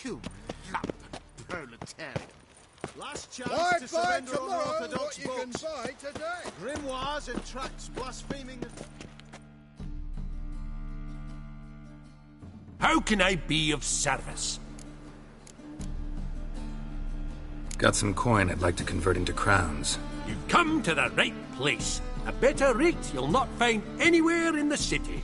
You lump proletariat. Last chance Why to buy surrender tomorrow unorthodox what you can books. buy today? Grimoires and tracts blaspheming. How can I be of service? Got some coin I'd like to convert into crowns. You've come to the right place. A better rate you'll not find anywhere in the city.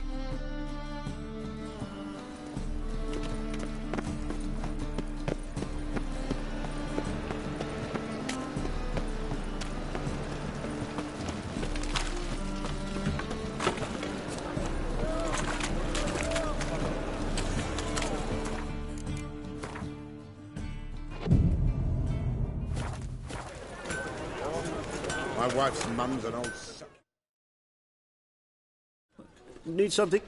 My wife's mum's an old suck. Need something?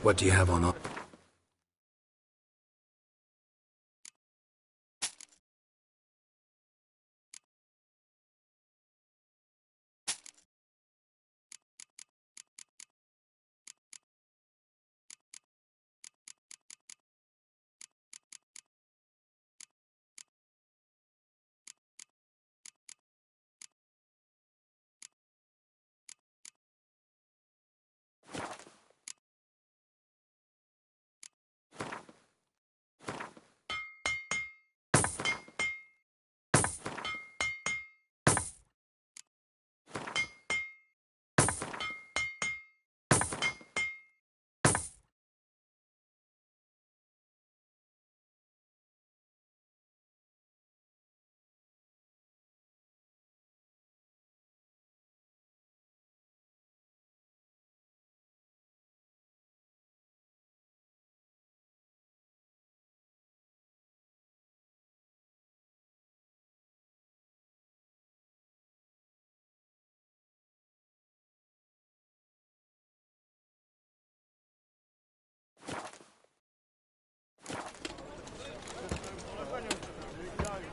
What do you have on?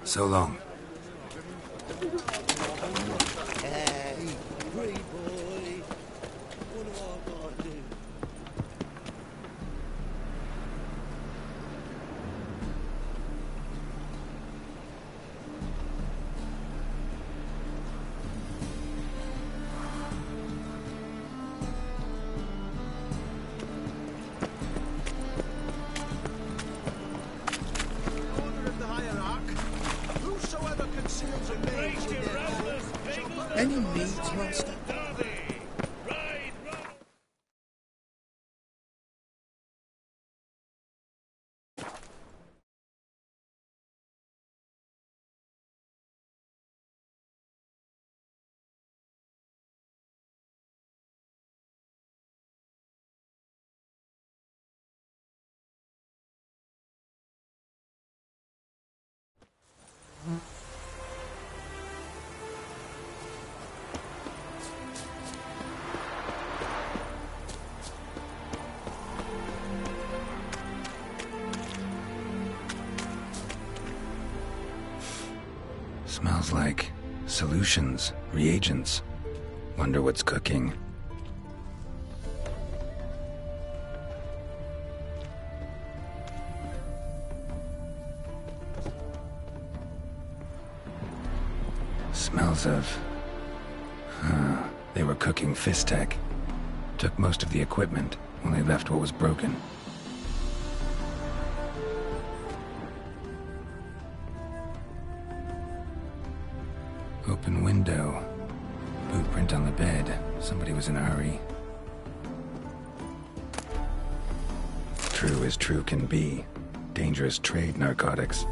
So long. Hey, free boy. What do I gotta do? Order of the hierarch. Whosoever conceals a mage in their hall. Any needs, master? Smells like solutions, reagents. Wonder what's cooking. Smells of... They were cooking Fistech. Took most of the equipment, only left what was broken. Open window. Boot print on the bed. Somebody was in a hurry. True as true can be. Dangerous trade, narcotics.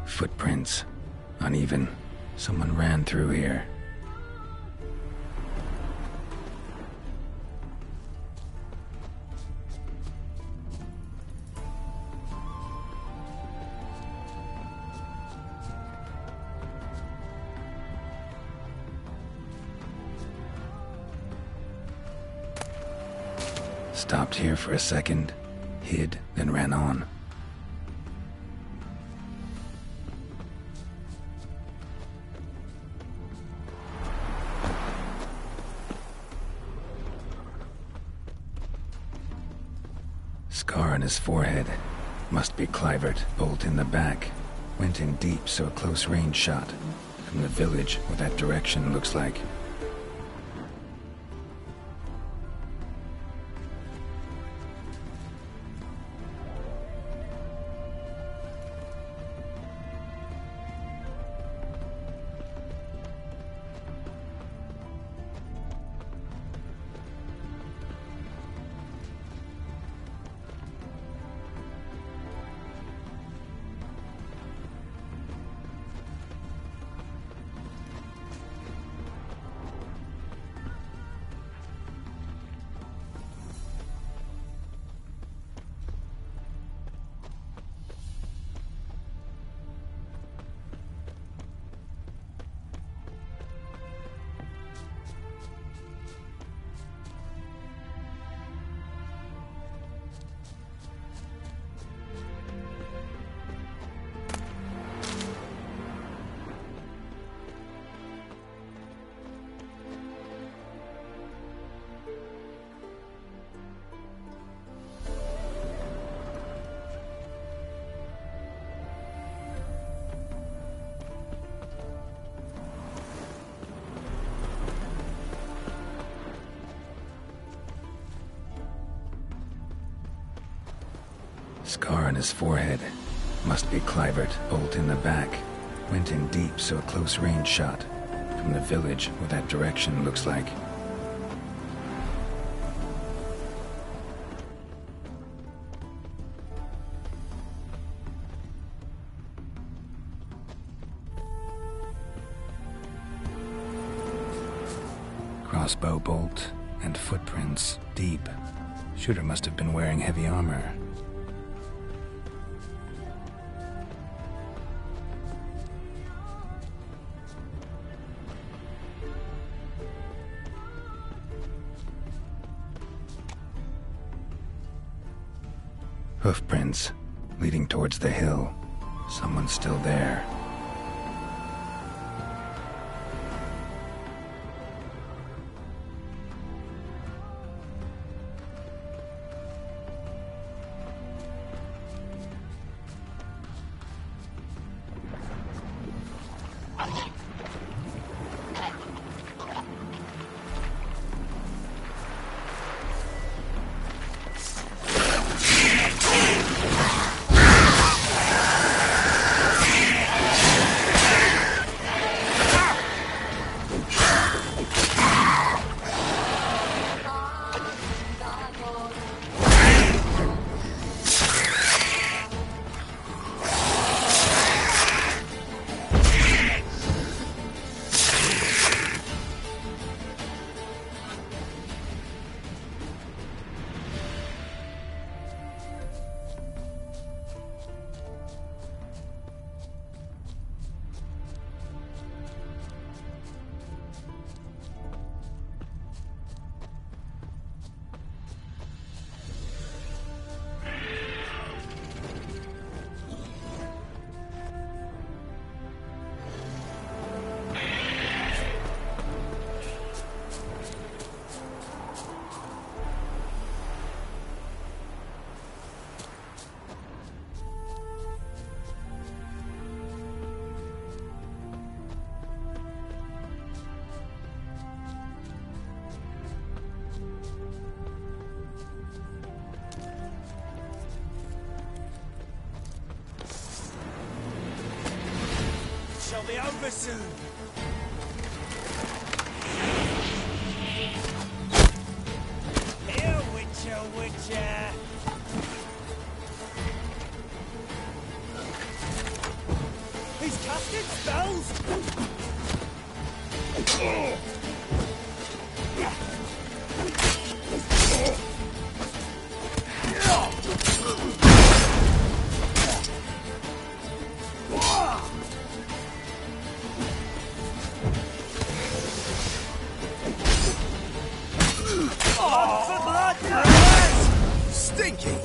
Footprints. Uneven. Someone ran through here. Stopped here for a second. hid, then ran on. Scar on his forehead. Must be Clivert. Bolt in the back. Went in deep, so a close-range shot. From the village, what that direction looks like. Scar on his forehead. Must be Clivert. Bolt in the back. Went in deep, so a close-range shot. From the village, what that direction looks like. Crossbow bolt and footprints deep. Shooter must have been wearing heavy armor. Hoofprints leading towards the hill. Someone's still there. Shall be over soon. Here, Witcher, Witcher. He's casting spells. Stinky!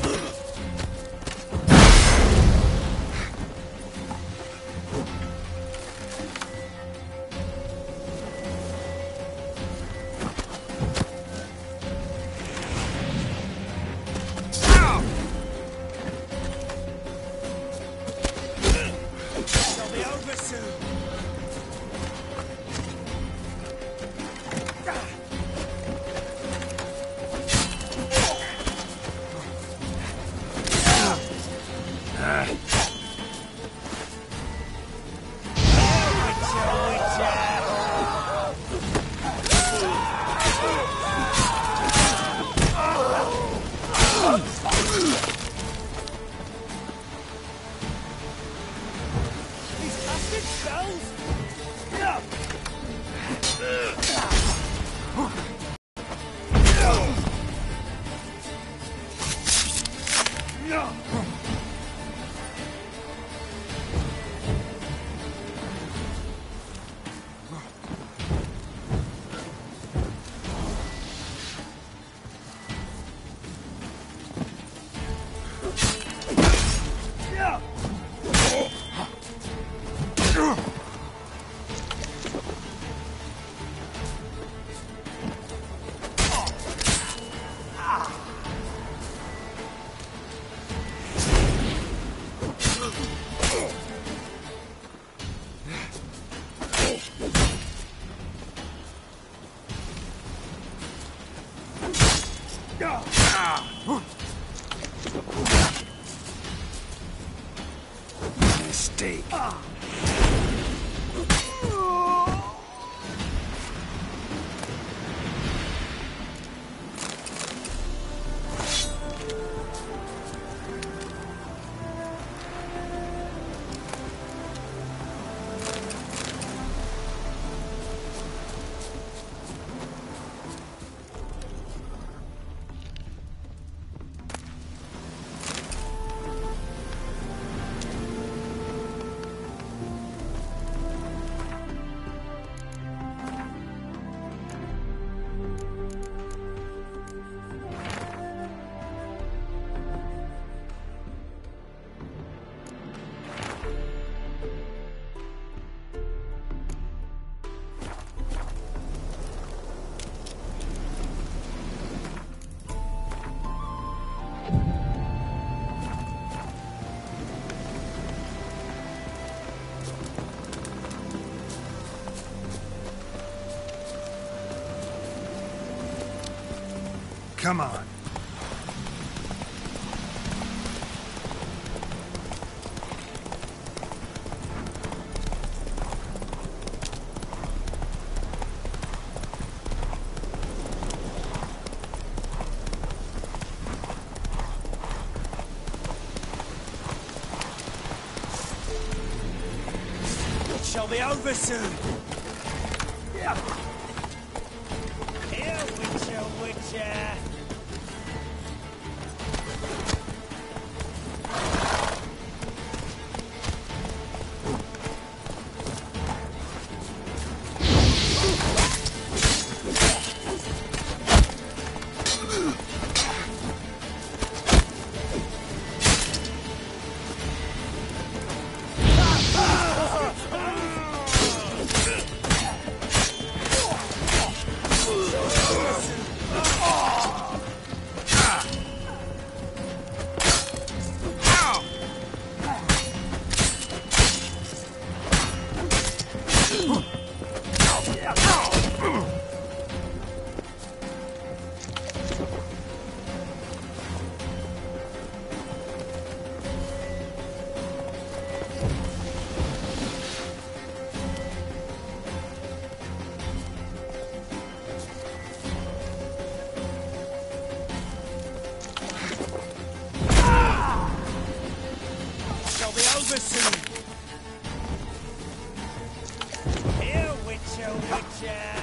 Mistake. Come on. It shall be over soon. Yeah. Here, Witcher, Witcher. Shall be over soon. Here, Witcher, Witcher.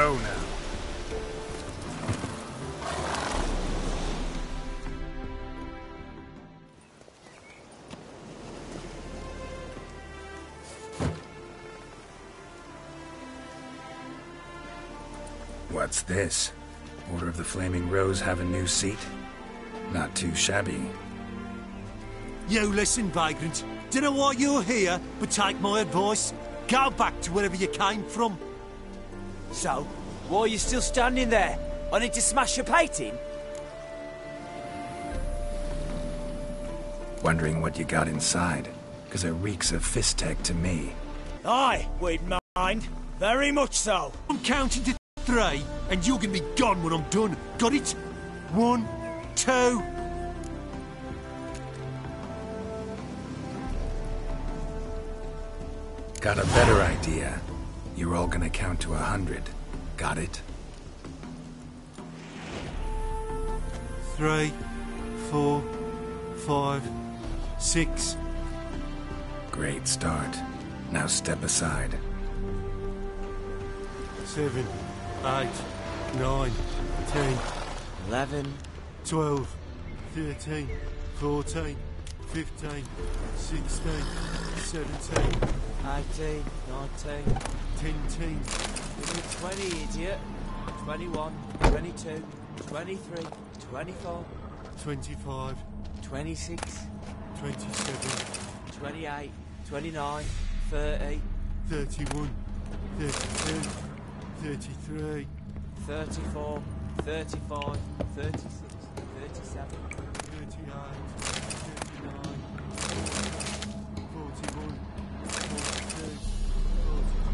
low now. What's this? Order of the Flaming Rose have a new seat? Not too shabby. You listen, vagrant. Dunno why you're here, but take my advice. Go back to wherever you came from. So, why are you still standing there? I need to smash your painting? Wondering what you got inside? Because it reeks of fist tech to me. Aye, we'd mind. Very much so. I'm counting to 3, and you're gonna be gone when I'm done. Got it? 1, 2... Got a better idea. You're all gonna count to 100. Got it? 3, 4, 5, 6. Great start. Now step aside. 7, 8, 9, 10, 11. 12, 13, 14, 15, 16, 17, 18, 19. 10. Give me 20, idiot. 21, 22, 23, 24, 25, 26, 27, 28, 29, 30, 31, 32, 33, 34, 35, 36, 37, 38, 39, 41, 42, 43, 44.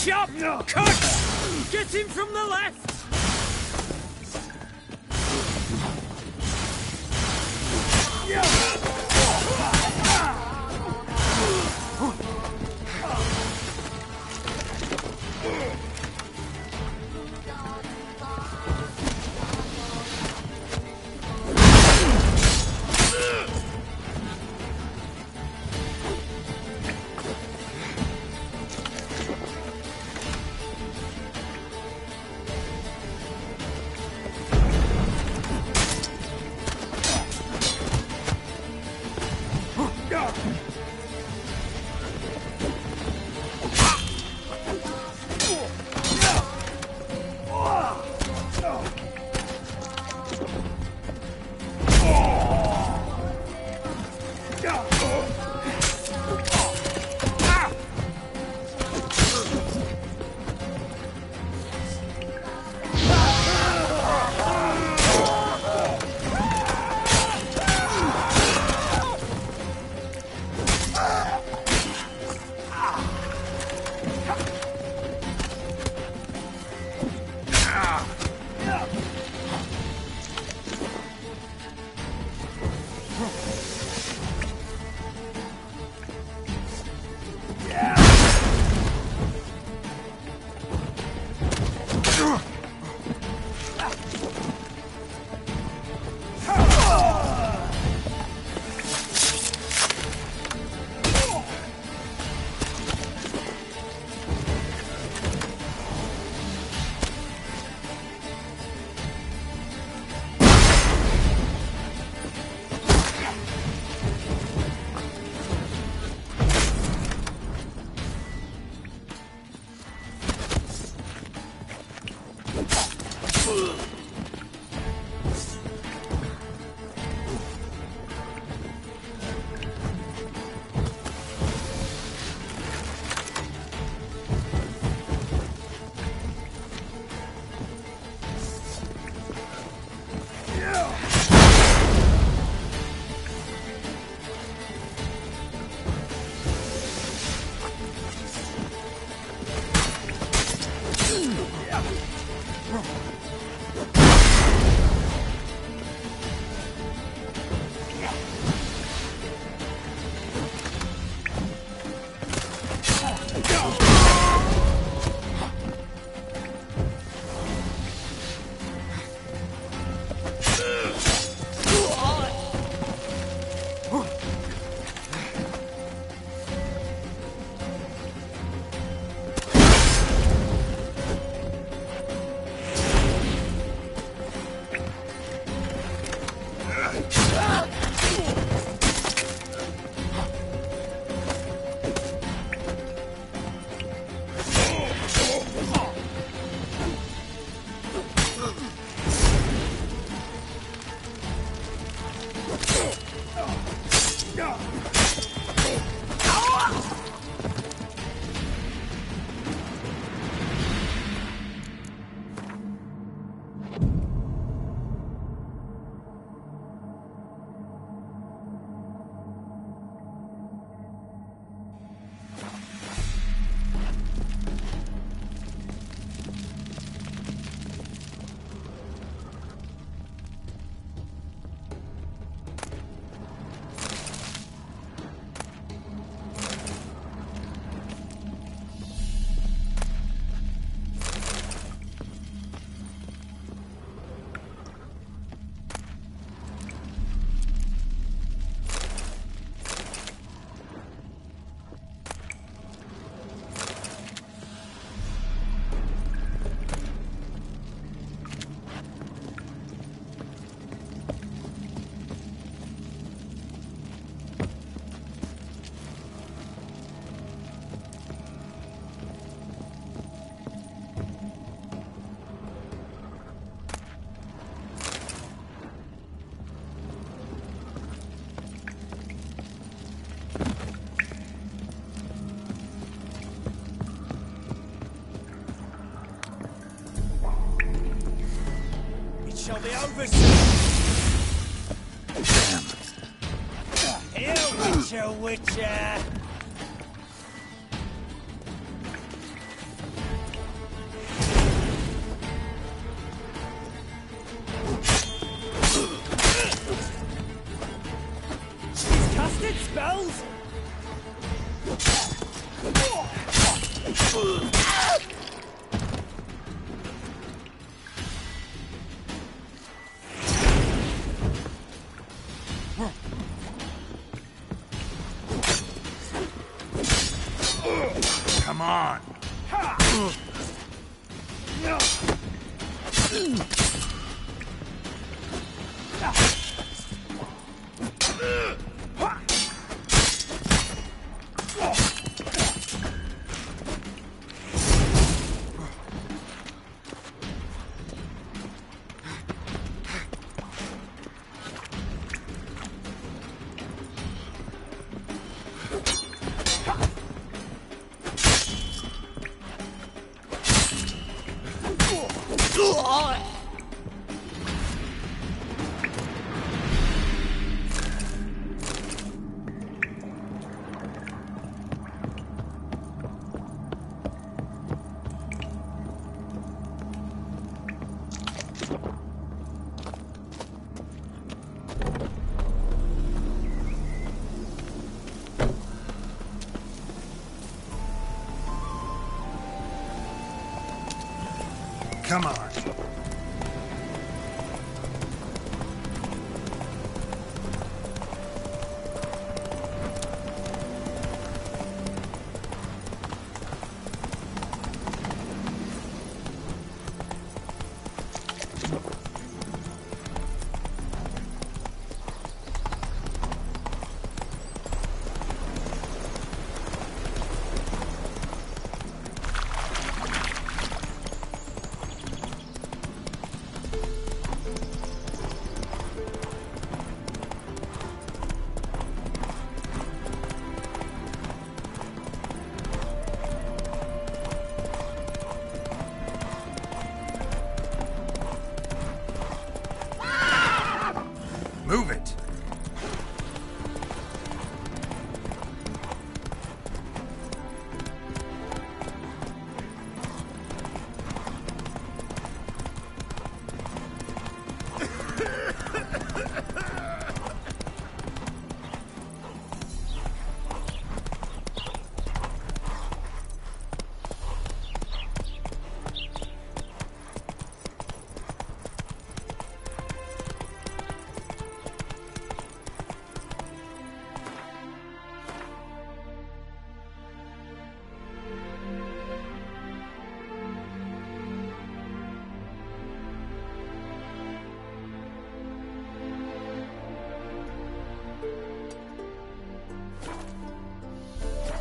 Chop! Cut! Get him from the left! It'll be over soon. Here, Witcher, Witcher. He's casted spells. Come on. Come on. Move it.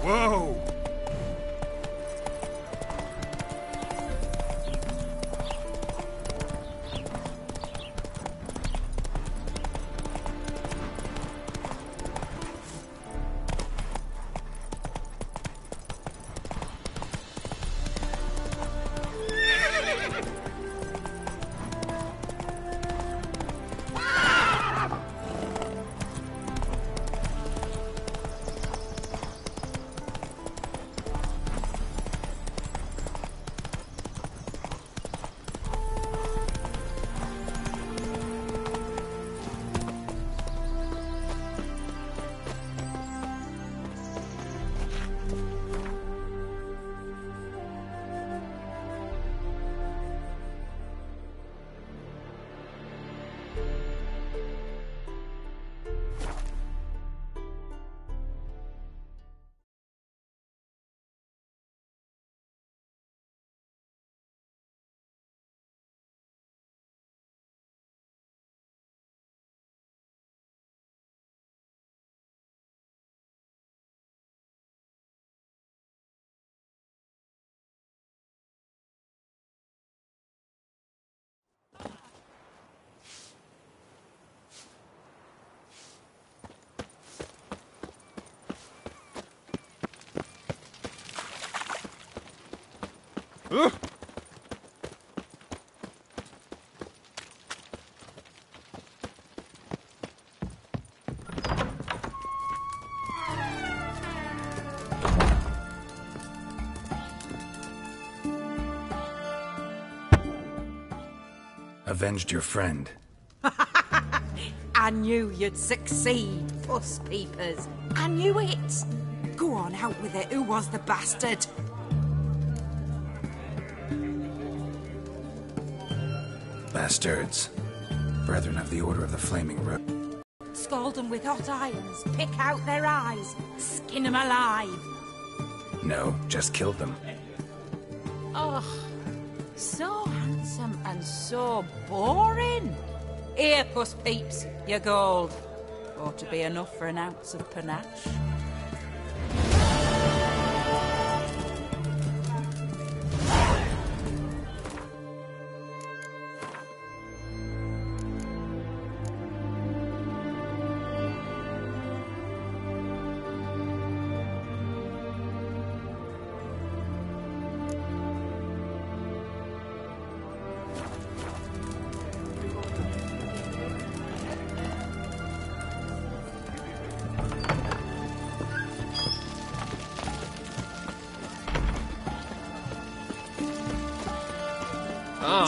Whoa! avenged your friend. I knew you'd succeed, Puss Peepers. I knew it. Go on, out with it. Who was the bastard? Bastards. Brethren of the Order of the Flaming Rose. Scald them with hot irons, pick out their eyes, skin them alive. No, just kill them. Oh, so handsome and so boring. Here, Puss Peeps, your gold. Ought to be enough for an ounce of panache.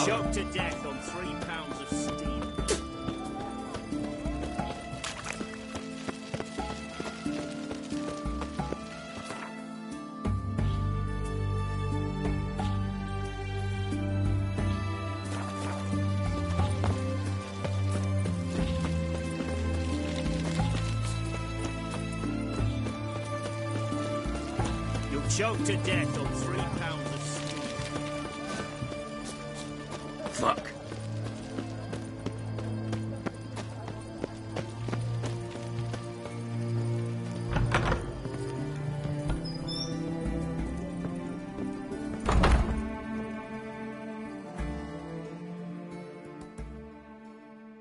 Choked to death on 3 pounds of steam. You'll choke to death on 3 pounds of steam. Fuck.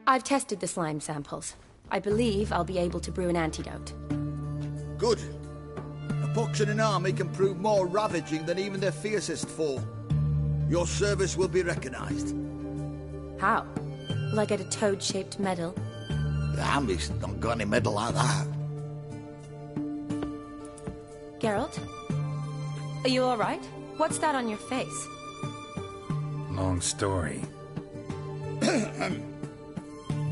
I've tested the slime samples. I believe I'll be able to brew an antidote. Good. A pox in an army can prove more ravaging than even their fiercest foe. Your service will be recognized. How? Will I get a toad-shaped medal? The army's not got any medal like that. Geralt? Are you alright? What's that on your face? Long story.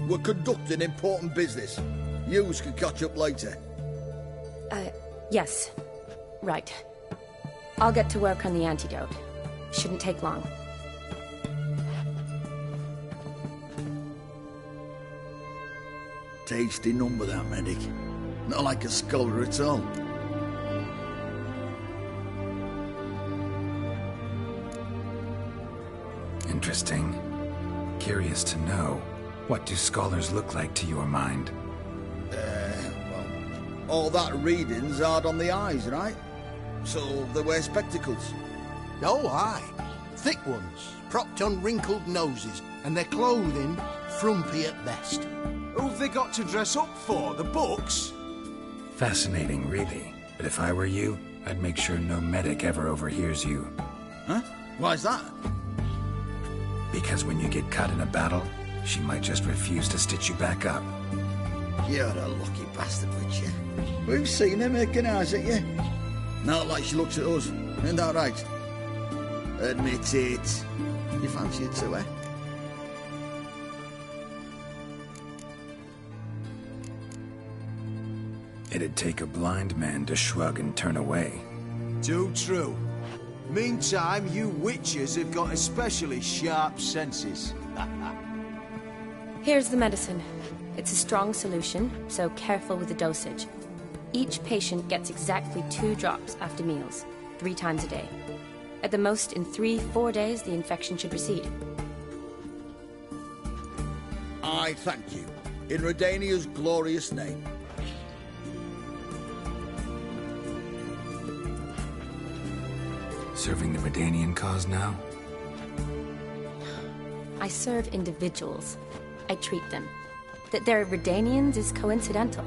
We're conducting important business. Yous can catch up later. Yes. Right. I'll get to work on the antidote. Shouldn't take long. Tasty number, that medic. Not like a scholar at all. Interesting. Curious to know. What do scholars look like to your mind? All that reading's hard on the eyes, right? So they wear spectacles. Oh, aye. Thick ones, propped on wrinkled noses, and their clothing frumpy at best. Who've they got to dress up for? The books? Fascinating, really. But if I were you, I'd make sure no medic ever overhears you. Huh? Why's that? Because when you get caught in a battle, she might just refuse to stitch you back up. You're a lucky bastard, with you. We've seen her making eyes at you. Not like she looks at us. Ain't that right? Admit it. You fancy it too, eh? It'd take a blind man to shrug and turn away. Too true. Meantime, you witches have got especially sharp senses. Here's the medicine. It's a strong solution, so careful with the dosage. Each patient gets exactly 2 drops after meals, 3 times a day. At the most, in 3-4 days, the infection should recede. I thank you. In Redania's glorious name. Serving the Redanian cause now? I serve individuals. I treat them. That they're Redanians is coincidental.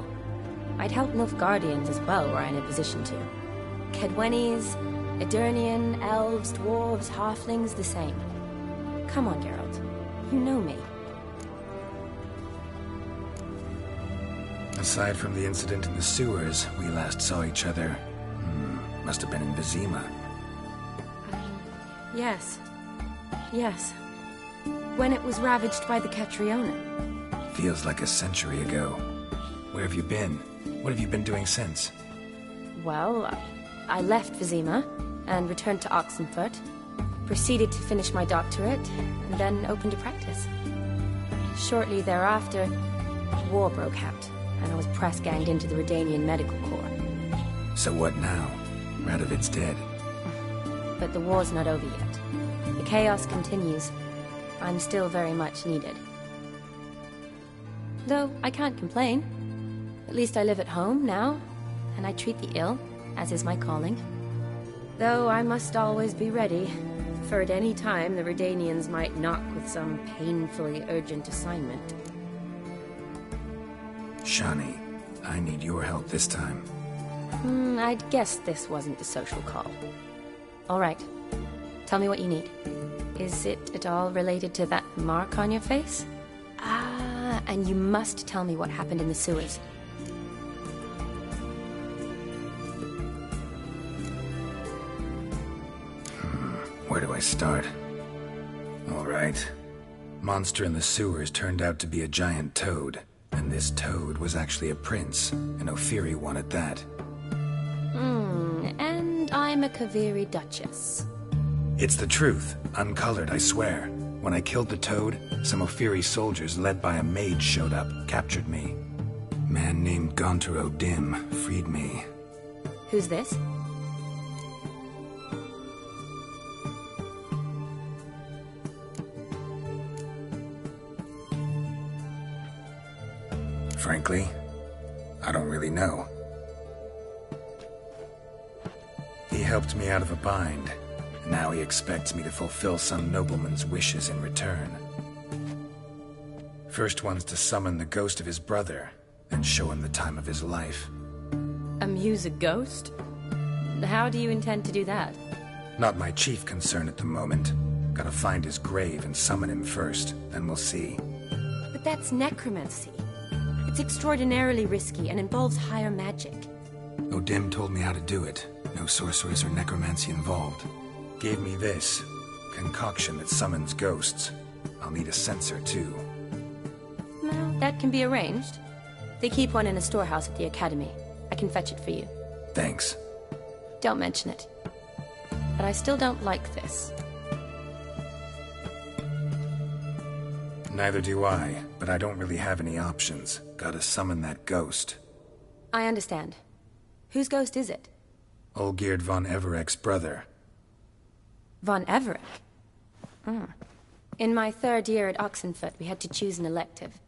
I'd help Nilfgaardians as well were I in a position to. Kedwenis, Edirnian, elves, dwarves, halflings, the same. Come on, Geralt. You know me. Aside from the incident in the sewers, we last saw each other... must have been in Vizima. Yes. Yes. when it was ravaged by the Catriona. Feels like a century ago. Where have you been? What have you been doing since? Well, I left Vizima and returned to Oxenfurt, proceeded to finish my doctorate, and then opened a practice. Shortly thereafter, war broke out, and I was press-ganged into the Redanian Medical Corps. So what now? Radovid's dead. But the war's not over yet. The chaos continues. I'm still very much needed. Though I can't complain. At least I live at home now, and I treat the ill, as is my calling. Though I must always be ready, for at any time the Redanians might knock with some painfully urgent assignment. Shani, I need your help this time. I'd guess this wasn't a social call. All right. Tell me what you need. Is it at all related to that mark on your face? Ah, and you must tell me what happened in the sewers. Where do I start? All right. Monster in the sewers turned out to be a giant toad. And this toad was actually a prince, an Ophiri one at that. And I'm a Kaviri Duchess. It's the truth, uncolored, I swear. When I killed the toad, some Ophiri soldiers led by a mage showed up, captured me. Man named Gontar O'Dim freed me. Who's this? Frankly, I don't really know. He helped me out of a bind. Now he expects me to fulfill some nobleman's wishes in return. First one's to summon the ghost of his brother, and show him the time of his life. Amuse a ghost? How do you intend to do that? Not my chief concern at the moment. Gotta find his grave and summon him first, then we'll see. But that's necromancy. It's extraordinarily risky and involves higher magic. O'Dim told me how to do it. No sorcerers or necromancy involved. Gave me this concoction that summons ghosts. I'll need a censer too. Well, that can be arranged. They keep one in a storehouse at the academy. I can fetch it for you. Thanks. Don't mention it. But I still don't like this. Neither do I, but I don't really have any options. Gotta summon that ghost. I understand. Whose ghost is it? Olgierd von Everek's brother. Von Everek? In my third year at Oxenfurt, we had to choose an elective.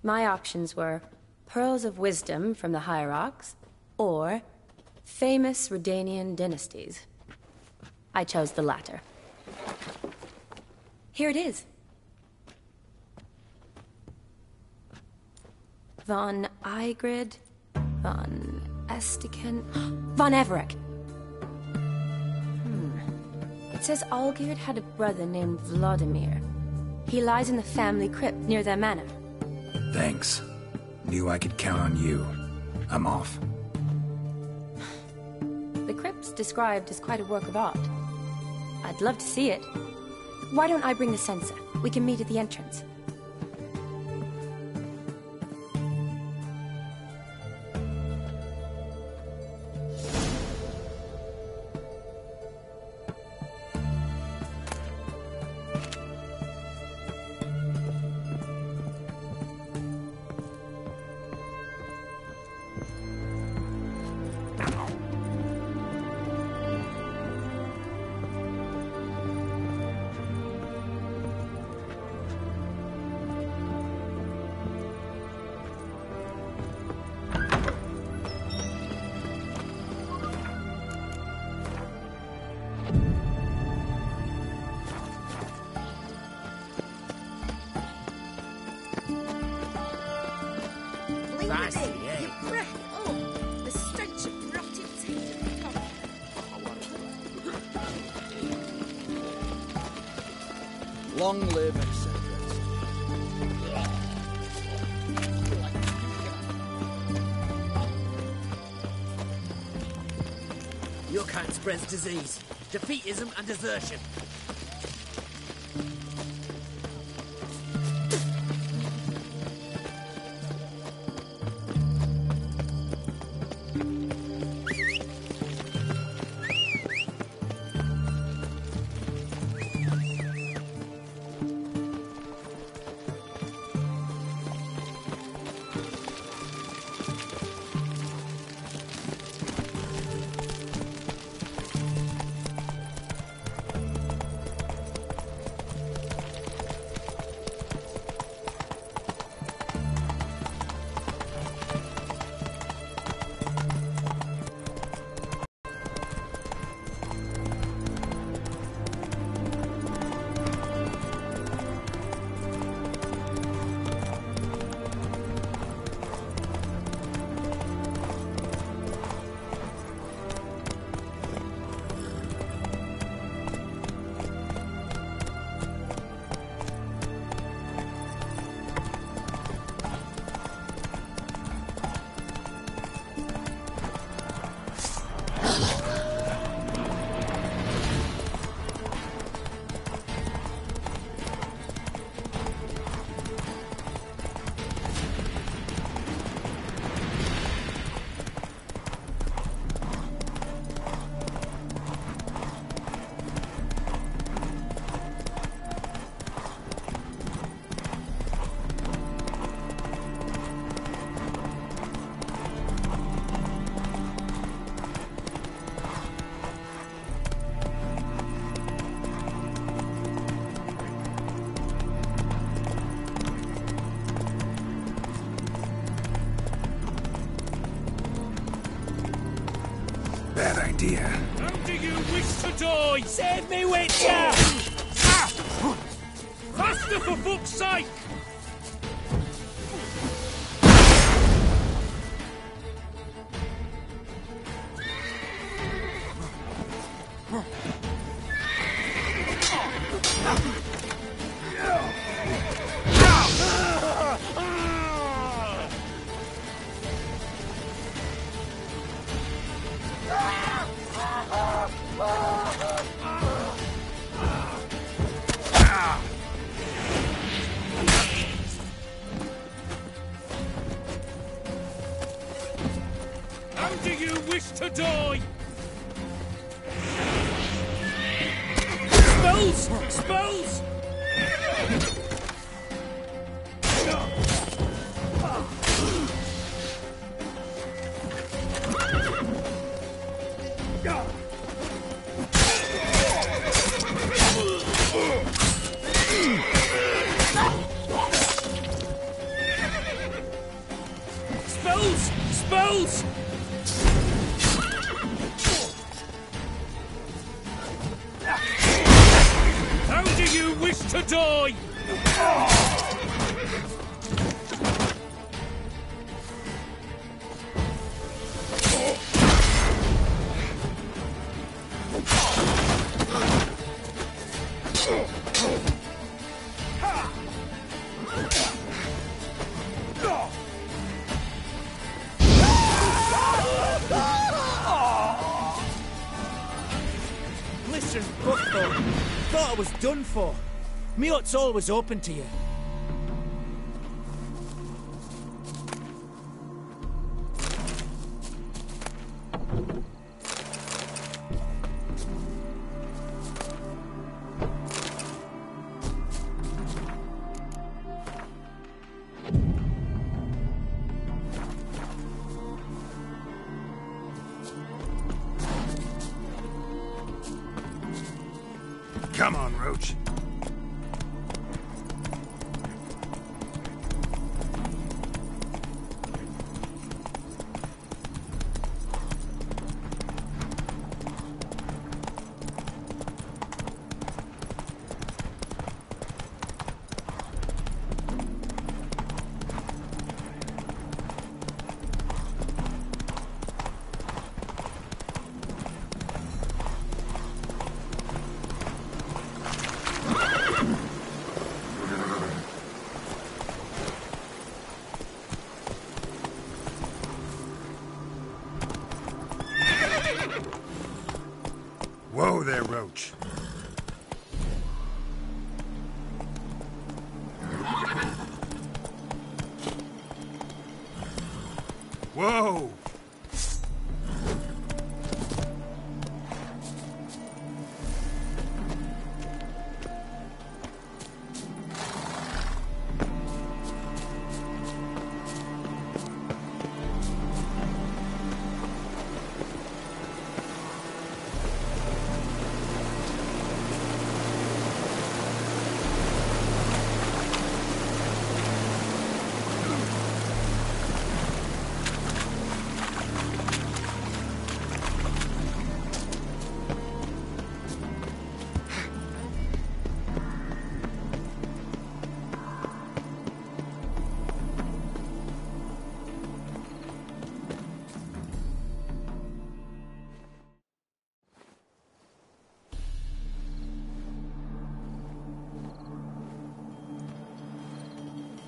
My options were Pearls of Wisdom from the Hierarchs, or Famous Redanian Dynasties. I chose the latter. Here it is. Von Igrid, Von Estiken, Von Everek. It says Olgierd had a brother named Vladimir. He lies in the family crypt near their manor. Thanks. Knew I could count on you. I'm off. The crypt's described as quite a work of art. I'd love to see it. Why don't I bring the censer? We can meet at the entrance. Long live Acceptance. Your kind spreads disease, defeatism and desertion. idea. How do you wish to die? Save me, Witcher! Faster, for fuck's sake! How do you wish to die? Spells! Spells! Spells! Spells! How do you wish to die? Listen, Buckthorn. Thought I was done for. Me hut's always open to you. Come on, Roach. Whoa there, Roach. Whoa!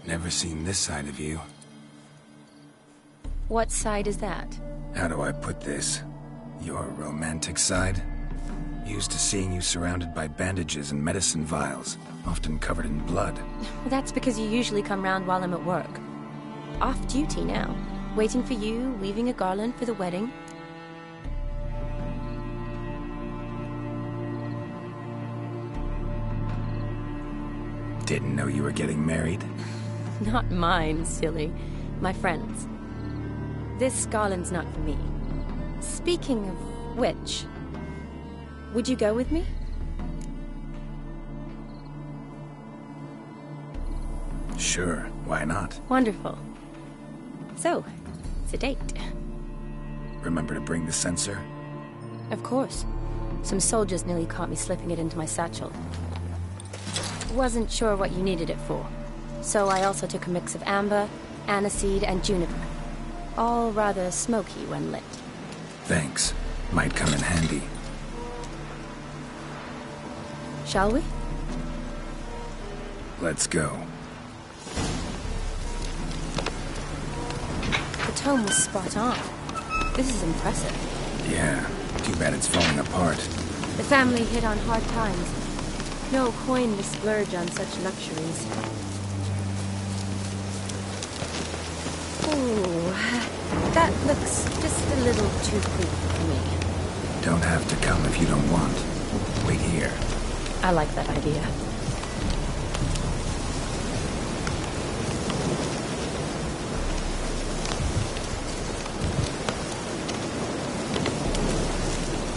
Never seen this side of you. What side is that? How do I put this? Your romantic side? Used to seeing you surrounded by bandages and medicine vials, often covered in blood. Well, that's because you usually come round while I'm at work. Off duty now. Waiting for you, weaving a garland for the wedding. Didn't know you were getting married? Not mine, silly. My friends. This garland's not for me. Speaking of which, would you go with me? Sure, why not? Wonderful. So, it's a date. Remember to bring the sensor? Of course. Some soldiers nearly caught me slipping it into my satchel. Wasn't sure what you needed it for, so I also took a mix of amber, aniseed, and juniper. All rather smoky when lit. Thanks. Might come in handy. Shall we? Let's go. The tome was spot on. This is impressive. Yeah, too bad it's falling apart. The family hit on hard times. No coin to splurge on such luxuries. Ooh, that looks just a little too creepy for me. Don't have to come if you don't want. Wait here. I like that idea.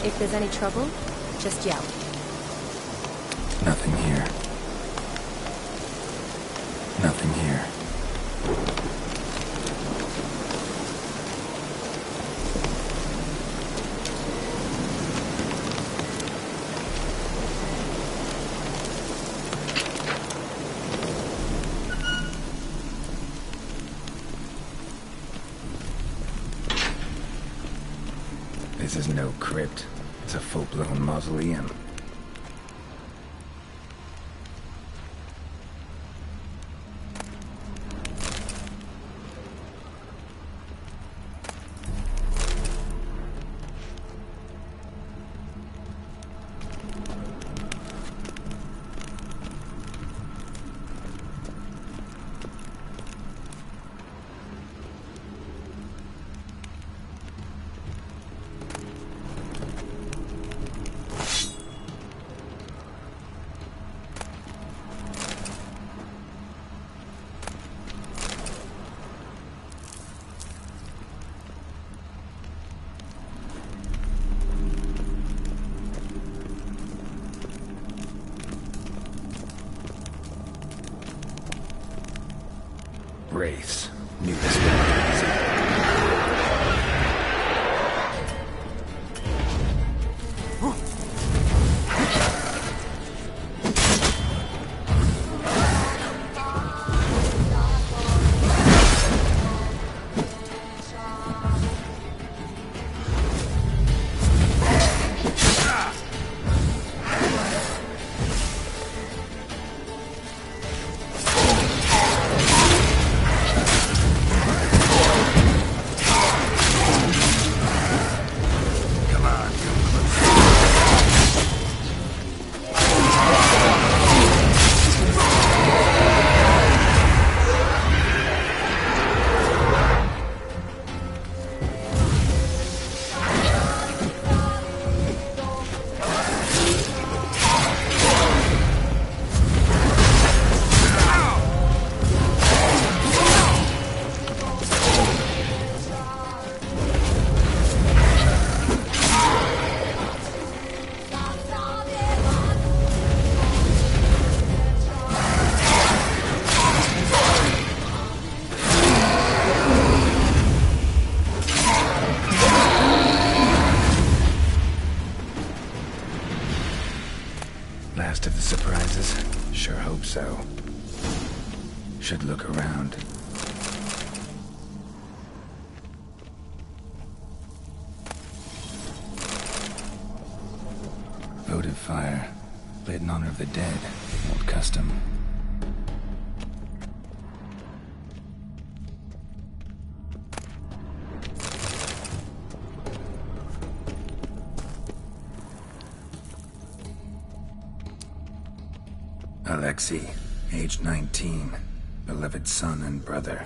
If there's any trouble, just yell. Nothing here. Nothing here. This is no crypt. It's a full-blown mausoleum. Wraiths. Knew this would be easy. Last of the surprises? Sure hope so. Should look around. Votive fire. Lit in honor of the dead. Old custom. Alexei, age 19, beloved son and brother.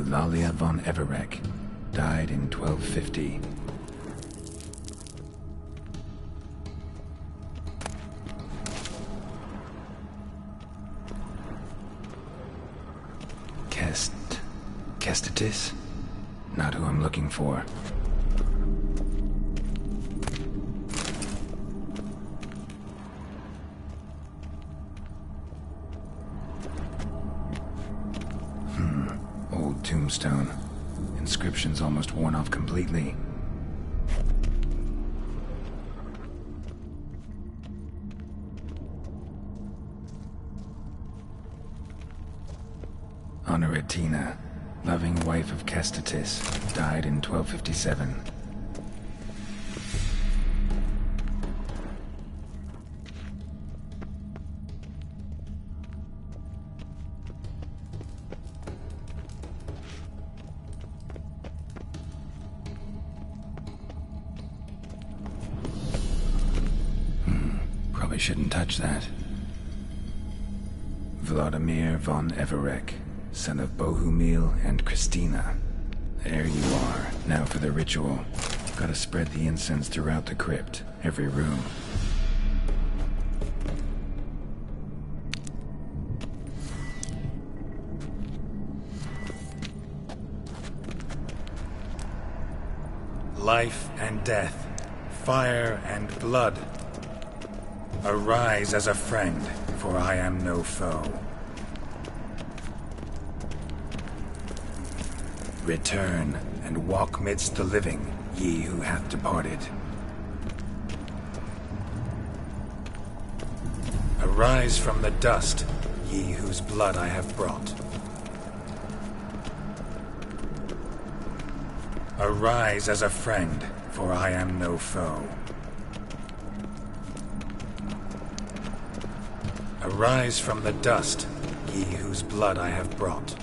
Eulalia von Everek, died in 1250. Kestatis? Not who I'm looking for. Old tombstone. Inscription's almost worn off completely. Honoratina, loving wife of Kestatis, died in 1257. Probably shouldn't touch that. Vladimir von Everek, son of Bohumil and Christina. There you are. Now for the ritual. Gotta spread the incense throughout the crypt, every room. Life and death, fire and blood. Arise as a friend, for I am no foe. Return and walk midst the living, ye who hath departed. Arise from the dust, ye whose blood I have brought. Arise as a friend, for I am no foe. Arise from the dust, ye whose blood I have brought.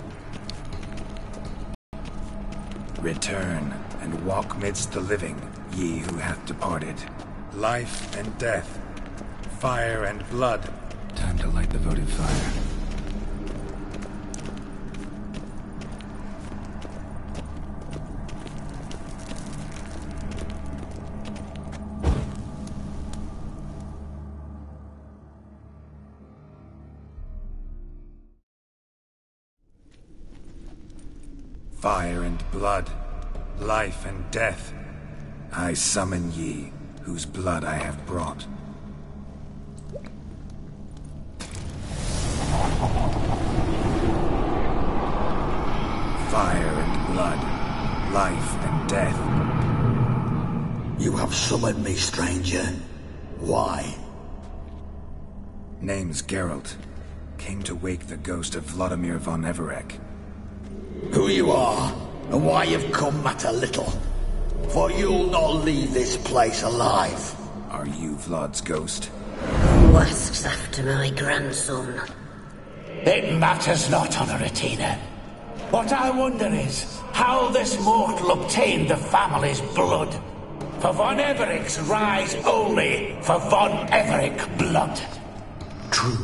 Return and walk midst the living, ye who hath departed. Life and death, fire and blood. Time to light the votive fire. Fire and blood, life and death, I summon ye, whose blood I have brought. Fire and blood, life and death. You have summoned me, stranger. Why? Name's Geralt. Came to wake the ghost of Vladimir von Everek. Who you are, and why you've come matter little. For you'll not leave this place alive. Are you Vlad's ghost? Who asks after my grandson? It matters not, Honoratina. What I wonder is how this mortal obtained the family's blood. For von Everek's rise only for von Everek blood. True.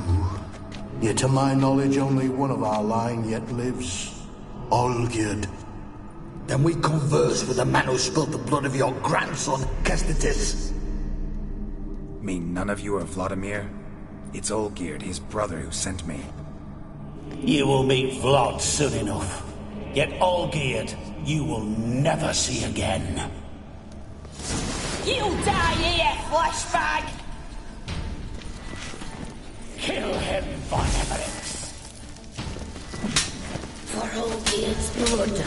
Yet to my knowledge, only one of our line yet lives. Olgierd. Then we converse with the man who spilled the blood of your grandson, Kestatis. Mean none of you are Vladimir? It's Olgierd, his brother, who sent me. You will meet Vlad soon enough. Yet Olgierd, you will never see again. You die here, flashbag! Kill him, von Everek. For Olgierd's blood.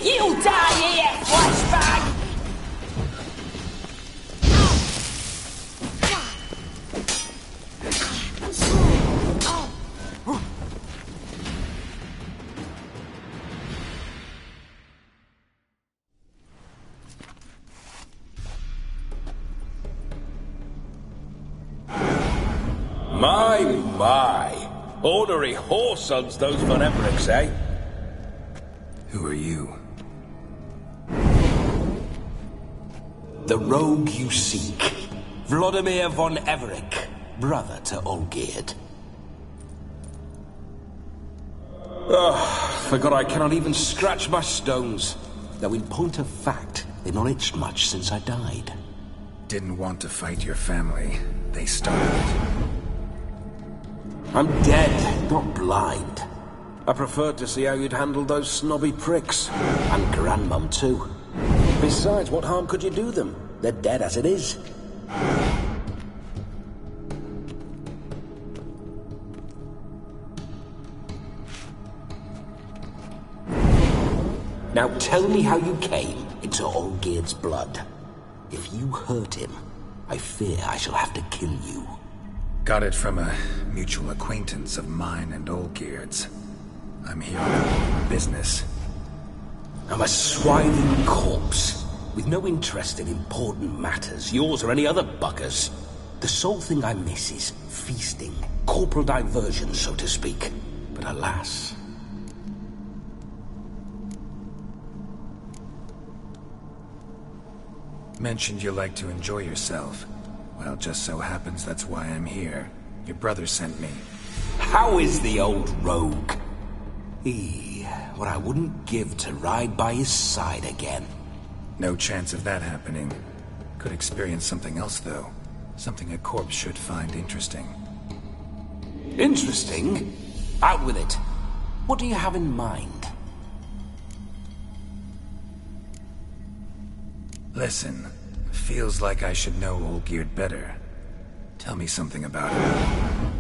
You die here, flashbag! My. Ornery whoresons those von Evericks, eh? Who are you? The rogue you seek. Vladimir von Everik, brother to Olgierd. Forgot I cannot even scratch my stones. Though in point of fact, they've not itched much since I died. Didn't want to fight your family. They starved. I'm dead, not blind. I preferred to see how you'd handle those snobby pricks. And Grandmum too. Besides, what harm could you do them? They're dead as it is. Now tell me how you came into Olgierd's blood. If you hurt him, I fear I shall have to kill you. Got it from a mutual acquaintance of mine and Olgierd's. I'm here on business. I'm a swiving corpse, with no interest in important matters, yours or any other buggers. The sole thing I miss is feasting, corporal diversion, so to speak. But alas... Mentioned you like to enjoy yourself. Well, just so happens that's why I'm here. Your brother sent me. How is the old rogue? What I wouldn't give to ride by his side again. No chance of that happening. Could experience something else, though. Something a corpse should find interesting. Interesting? Out with it. What do you have in mind? Listen, feels like I should know Olgierd better. Tell me something about him.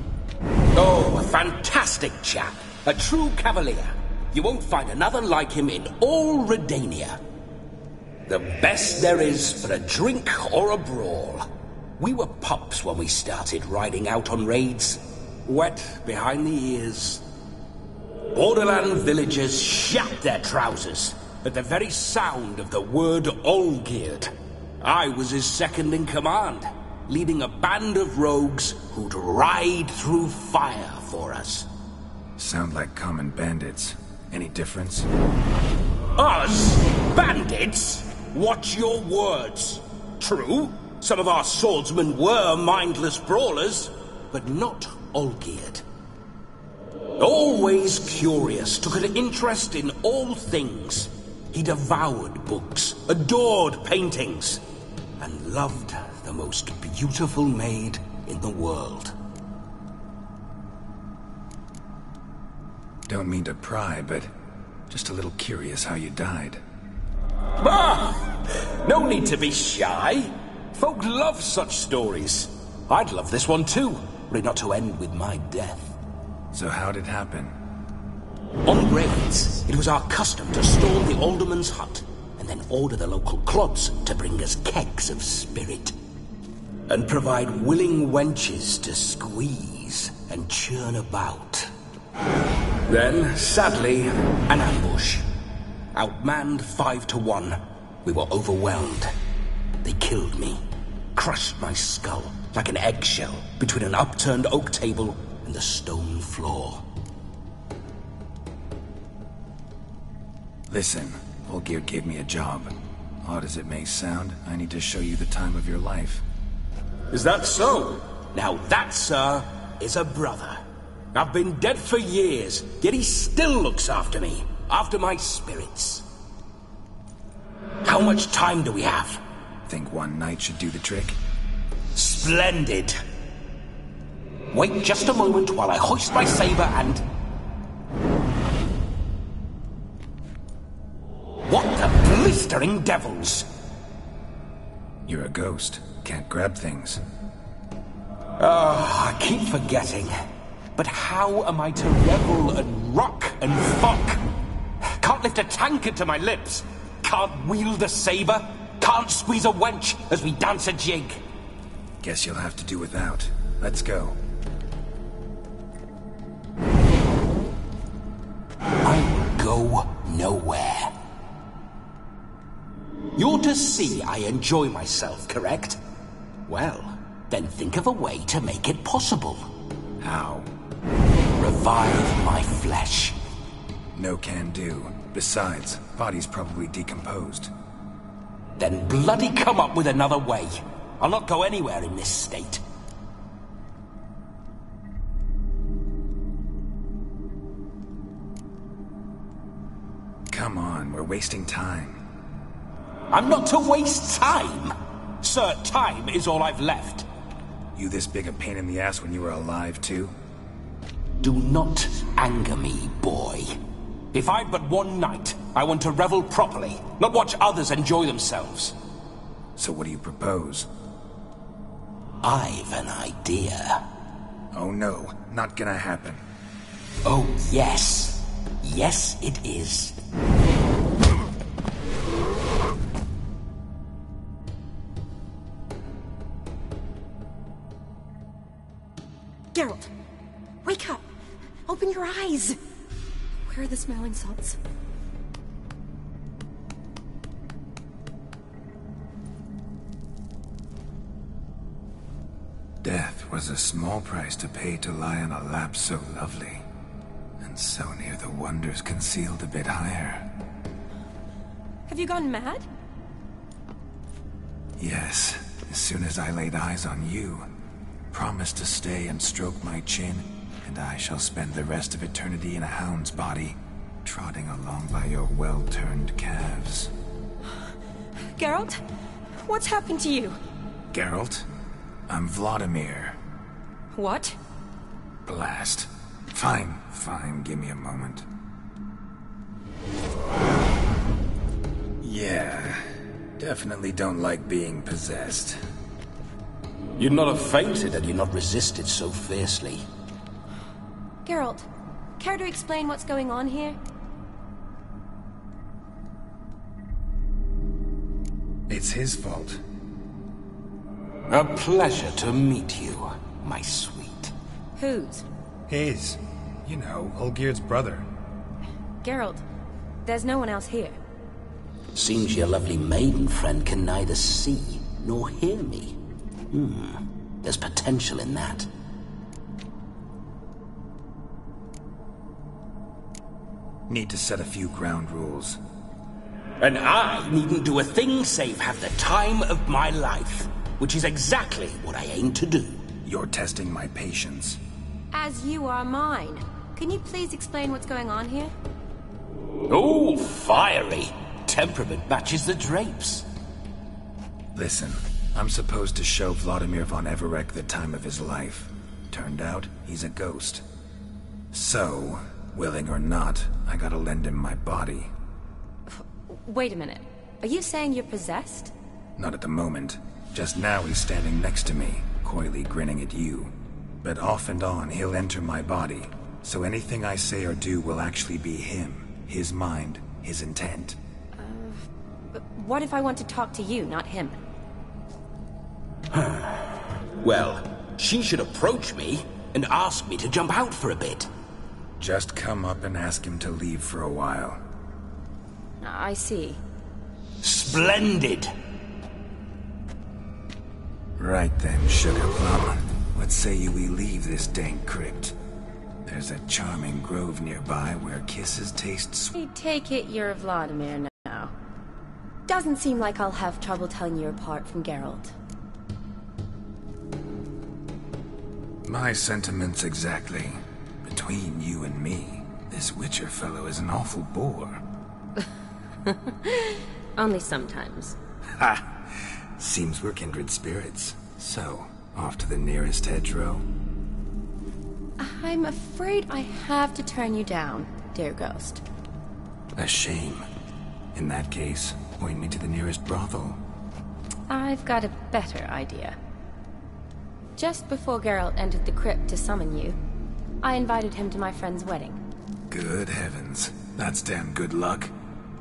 Oh, a fantastic chap. A true cavalier. You won't find another like him in all Redania. The best there is for a drink or a brawl. We were pups when we started riding out on raids. Wet behind the ears. Borderland villagers shat their trousers at the very sound of the word Olgierd. I was his second in command, leading a band of rogues who'd ride through fire for us. Sound like common bandits. Any difference? Us? Bandits? Watch your words. True, some of our swordsmen were mindless brawlers, but not Olgierd. Always curious, took an interest in all things. He devoured books, adored paintings, and loved the most beautiful maid in the world. Don't mean to pry, but just a little curious how you died. No need to be shy. Folk love such stories. I'd love this one too, were it not to end with my death. So how'd it happen? On raids, it was our custom to storm the alderman's hut and then order the local clods to bring us kegs of spirit. And provide willing wenches to squeeze and churn about. Then, sadly, an ambush. Outmanned 5-1, we were overwhelmed. They killed me, crushed my skull like an eggshell between an upturned oak table and the stone floor. Listen, Olgierd gave me a job. Odd as it may sound, I need to show you the time of your life. Is that so? Now that, sir, is a brother. I've been dead for years, yet he still looks after me, after my spirits. How much time do we have? Think one night should do the trick? Splendid. Wait just a moment while I hoist my saber and... What the blistering devils? You're a ghost. Can't grab things. I keep forgetting. But how am I to revel and rock and fuck? Can't lift a tankard to my lips. Can't wield a saber. Can't squeeze a wench as we dance a jig. Guess you'll have to do without. Let's go. I will go nowhere. You're to see I enjoy myself, correct? Well, then think of a way to make it possible. How? Revive my flesh. No can do. Besides, body's probably decomposed. Then bloody come up with another way. I'll not go anywhere in this state. Come on, we're wasting time. I'm not to waste time. Sir, time is all I've left. You this big a pain in the ass when you were alive, too? Do not anger me, boy. If I've but one night, I want to revel properly, not watch others enjoy themselves. So what do you propose? I've an idea. Oh no, not gonna happen. Oh yes. Yes it is. Geralt, wake up! Open your eyes! Where are the smelling salts? Death was a small price to pay to lie on a lap so lovely, and so near the wonders concealed a bit higher. Have you gone mad? Yes, as soon as I laid eyes on you, promised to stay and stroke my chin, and I shall spend the rest of eternity in a hound's body, trotting along by your well-turned calves. Geralt, what's happened to you? Geralt? I'm Vladimir. What? Blast. Fine, give me a moment. Yeah, definitely don't like being possessed. You'd not have fainted had you not resisted so fiercely. Geralt, care to explain what's going on here? It's his fault. A pleasure to meet you, my sweet. Whose? His. You know, Olgierd's brother. Geralt, there's no one else here. Seems your lovely maiden friend can neither see nor hear me. There's potential in that. Need to set a few ground rules. And I needn't do a thing save have the time of my life, which is exactly what I aim to do. You're testing my patience. As you are mine. Can you please explain what's going on here? Oh, fiery. Temperament matches the drapes. Listen, I'm supposed to show Vladimir von Everec the time of his life. Turned out, he's a ghost. So, willing or not, I gotta lend him my body. Wait a minute. Are you saying you're possessed? Not at the moment. Just now he's standing next to me, coyly grinning at you. But off and on, he'll enter my body. So anything I say or do will actually be him. His mind, his intent. But what if I want to talk to you, not him? Well, she should approach me and ask me to jump out for a bit. Just come up and ask him to leave for a while. I see. Splendid! Right then, Sugar Plum. What say you we leave this dank crypt? There's a charming grove nearby where kisses taste sweet. I take it you're Vladimir now. Doesn't seem like I'll have trouble telling you apart from Geralt. My sentiments exactly. Between you and me, this Witcher fellow is an awful bore. Only sometimes. Ha! Seems we're kindred spirits. So, off to the nearest hedgerow? I'm afraid I have to turn you down, dear ghost. A shame. In that case, point me to the nearest brothel. I've got a better idea. Just before Geralt entered the crypt to summon you, I invited him to my friend's wedding. Good heavens. That's damn good luck.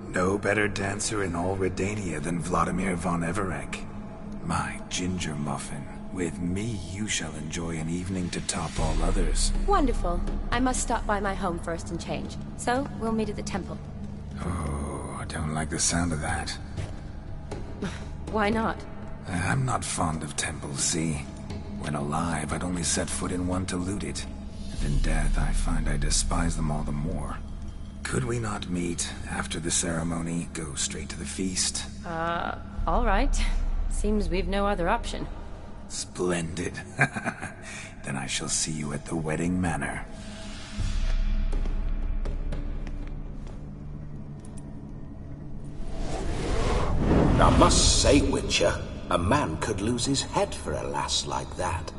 No better dancer in all Redania than Vladimir von Everec. My ginger muffin. With me, you shall enjoy an evening to top all others. Wonderful. I must stop by my home first and change. So, we'll meet at the temple. Oh, I don't like the sound of that. Why not? I'm not fond of temples, see? When alive, I'd only set foot in one to loot it. And in death, I find I despise them all the more. Could we not meet after the ceremony, go straight to the feast? All right. Seems we've no other option. Splendid. Then I shall see you at the wedding manor. I must say, Witcher, a man could lose his head for a lass like that.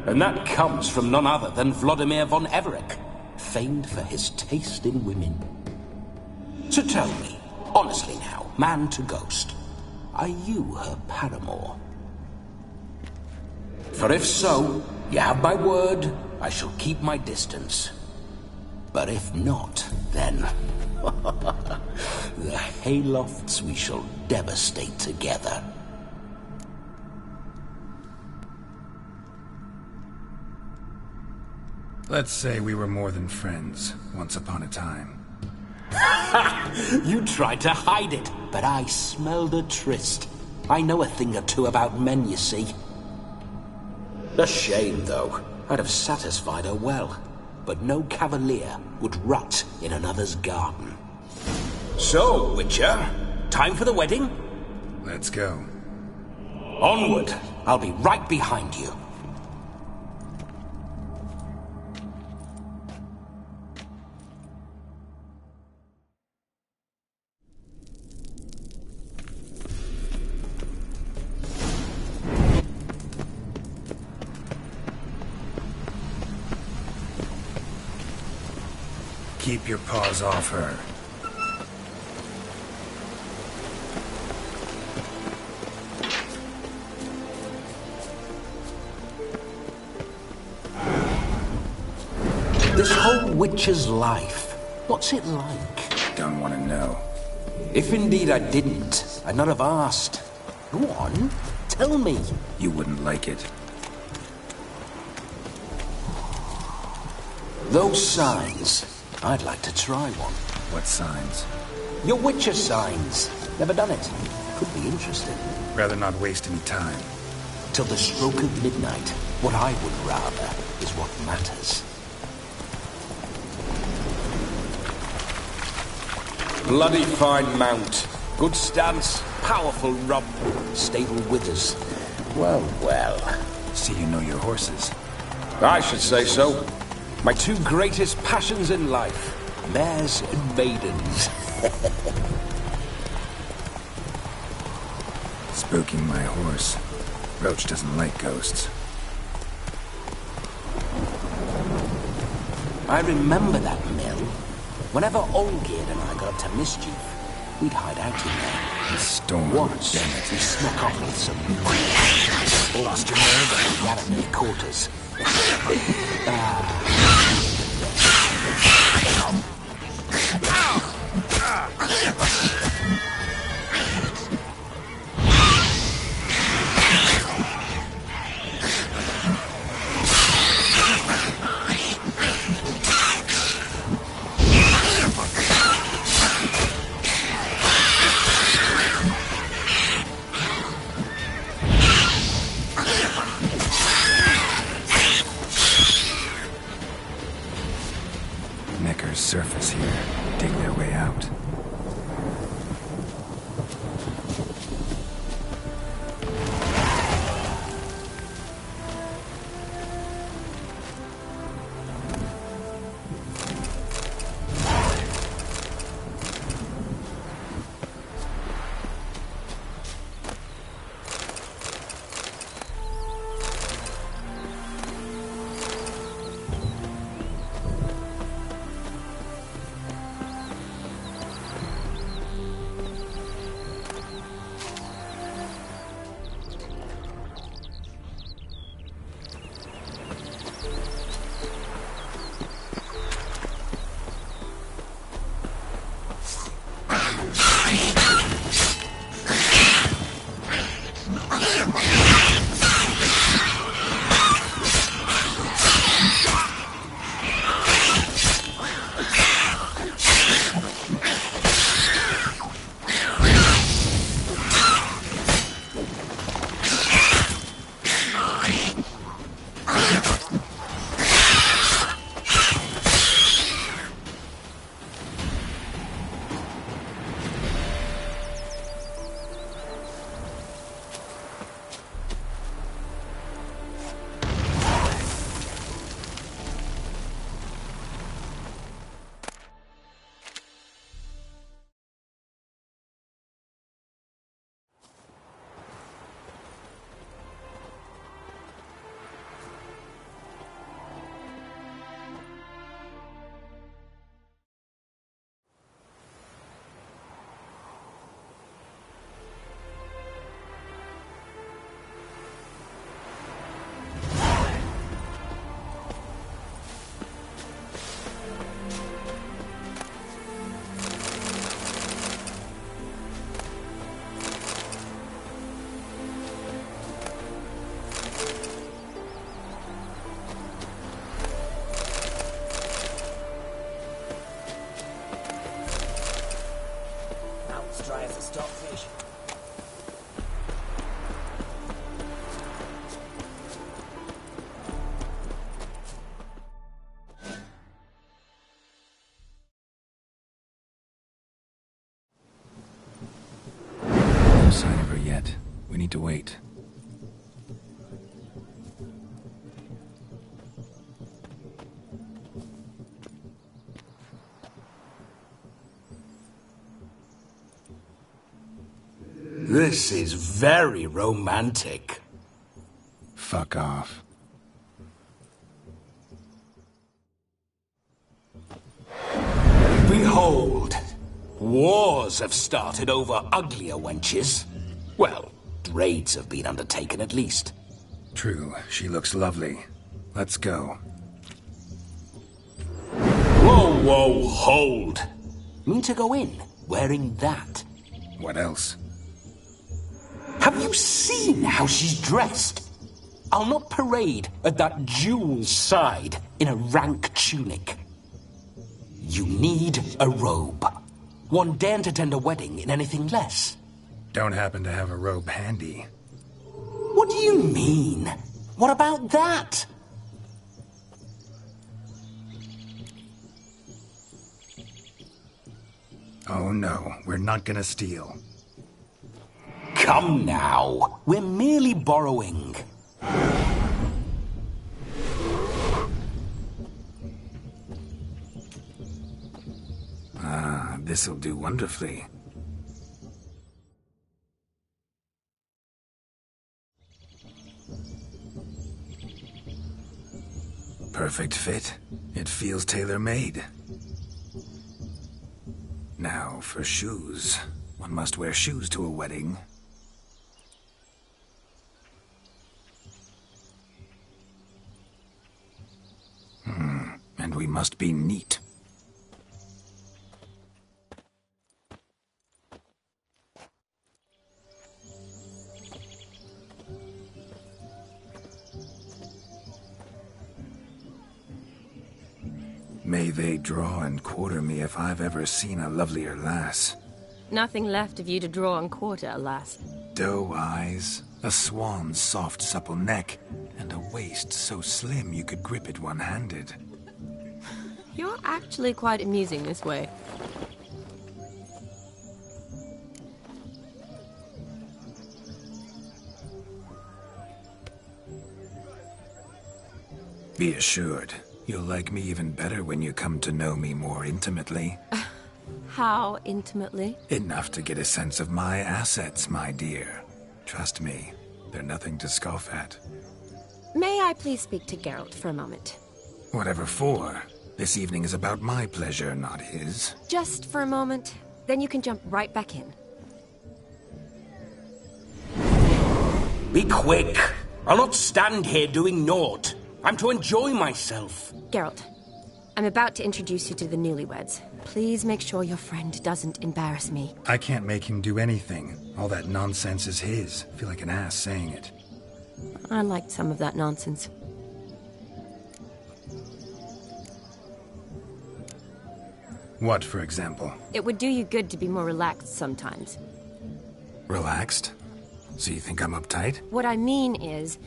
And that comes from none other than Vladimir von Everec, famed for his taste in women. So tell me, honestly now, man to ghost, are you her paramour? For if so, you have my word, I shall keep my distance. But if not, then... the haylofts we shall devastate together. Let's say we were more than friends, once upon a time. You tried to hide it, but I smelled a tryst. I know a thing or two about men, you see. A shame, though. I'd have satisfied her well. But no cavalier would rot in another's garden. So, Witcher, time for the wedding? Let's go. Onward! I'll be right behind you. Keep your paws off her. This whole Witcher's life, what's it like? Don't want to know. If indeed I didn't, I'd not have asked. Go on, tell me. You wouldn't like it. Those signs, I'd like to try one. What signs? Your Witcher signs. Never done it. Could be interesting. Rather not waste any time. Till the stroke of midnight, what I would rather is what matters. Bloody fine mount. Good stance, powerful rump, stable withers. Well, well. See you know your horses. I should say so. My two greatest passions in life. Mares and maidens. Spooking my horse. Roach doesn't like ghosts. I remember that mill. Whenever Olgerd and I got up to mischief, we'd hide out in there. The storm, once, damn it. we snuck off with some... Lost your nerve? Yarramir quarters. Necker's surface here. Dig their way out. This is very romantic. Fuck off. Behold, wars have started over uglier wenches. Well, raids have been undertaken at least. True, she looks lovely. Let's go. Whoa, whoa, hold. Mean to go in, wearing that? What else? Have you seen how she's dressed? I'll not parade at that jewel's side in a rank tunic. You need a robe. One daren't attend a wedding in anything less. Don't happen to have a robe handy. What do you mean? What about that? Oh no, we're not gonna steal. Come now, we're merely borrowing. Ah, this'll do wonderfully. Perfect fit. It feels tailor-made. Now, for shoes. One must wear shoes to a wedding. And we must be neat. May they draw and quarter me if I've ever seen a lovelier lass. Nothing left of you to draw and quarter, alas. Doe eyes, a swan's soft supple neck, and a waist so slim you could grip it one-handed. You're actually quite amusing this way. Be assured, you'll like me even better when you come to know me more intimately. How intimately? Enough to get a sense of my assets, my dear. Trust me, they're nothing to scoff at. May I please speak to Geralt for a moment? Whatever for. This evening is about my pleasure, not his. Just for a moment, then you can jump right back in. Be quick. I'll not stand here doing naught. I'm to enjoy myself. Geralt, I'm about to introduce you to the newlyweds. Please make sure your friend doesn't embarrass me. I can't make him do anything. All that nonsense is his. I feel like an ass saying it. I liked some of that nonsense. What, for example? It would do you good to be more relaxed sometimes. Relaxed? So you think I'm uptight? What I mean is,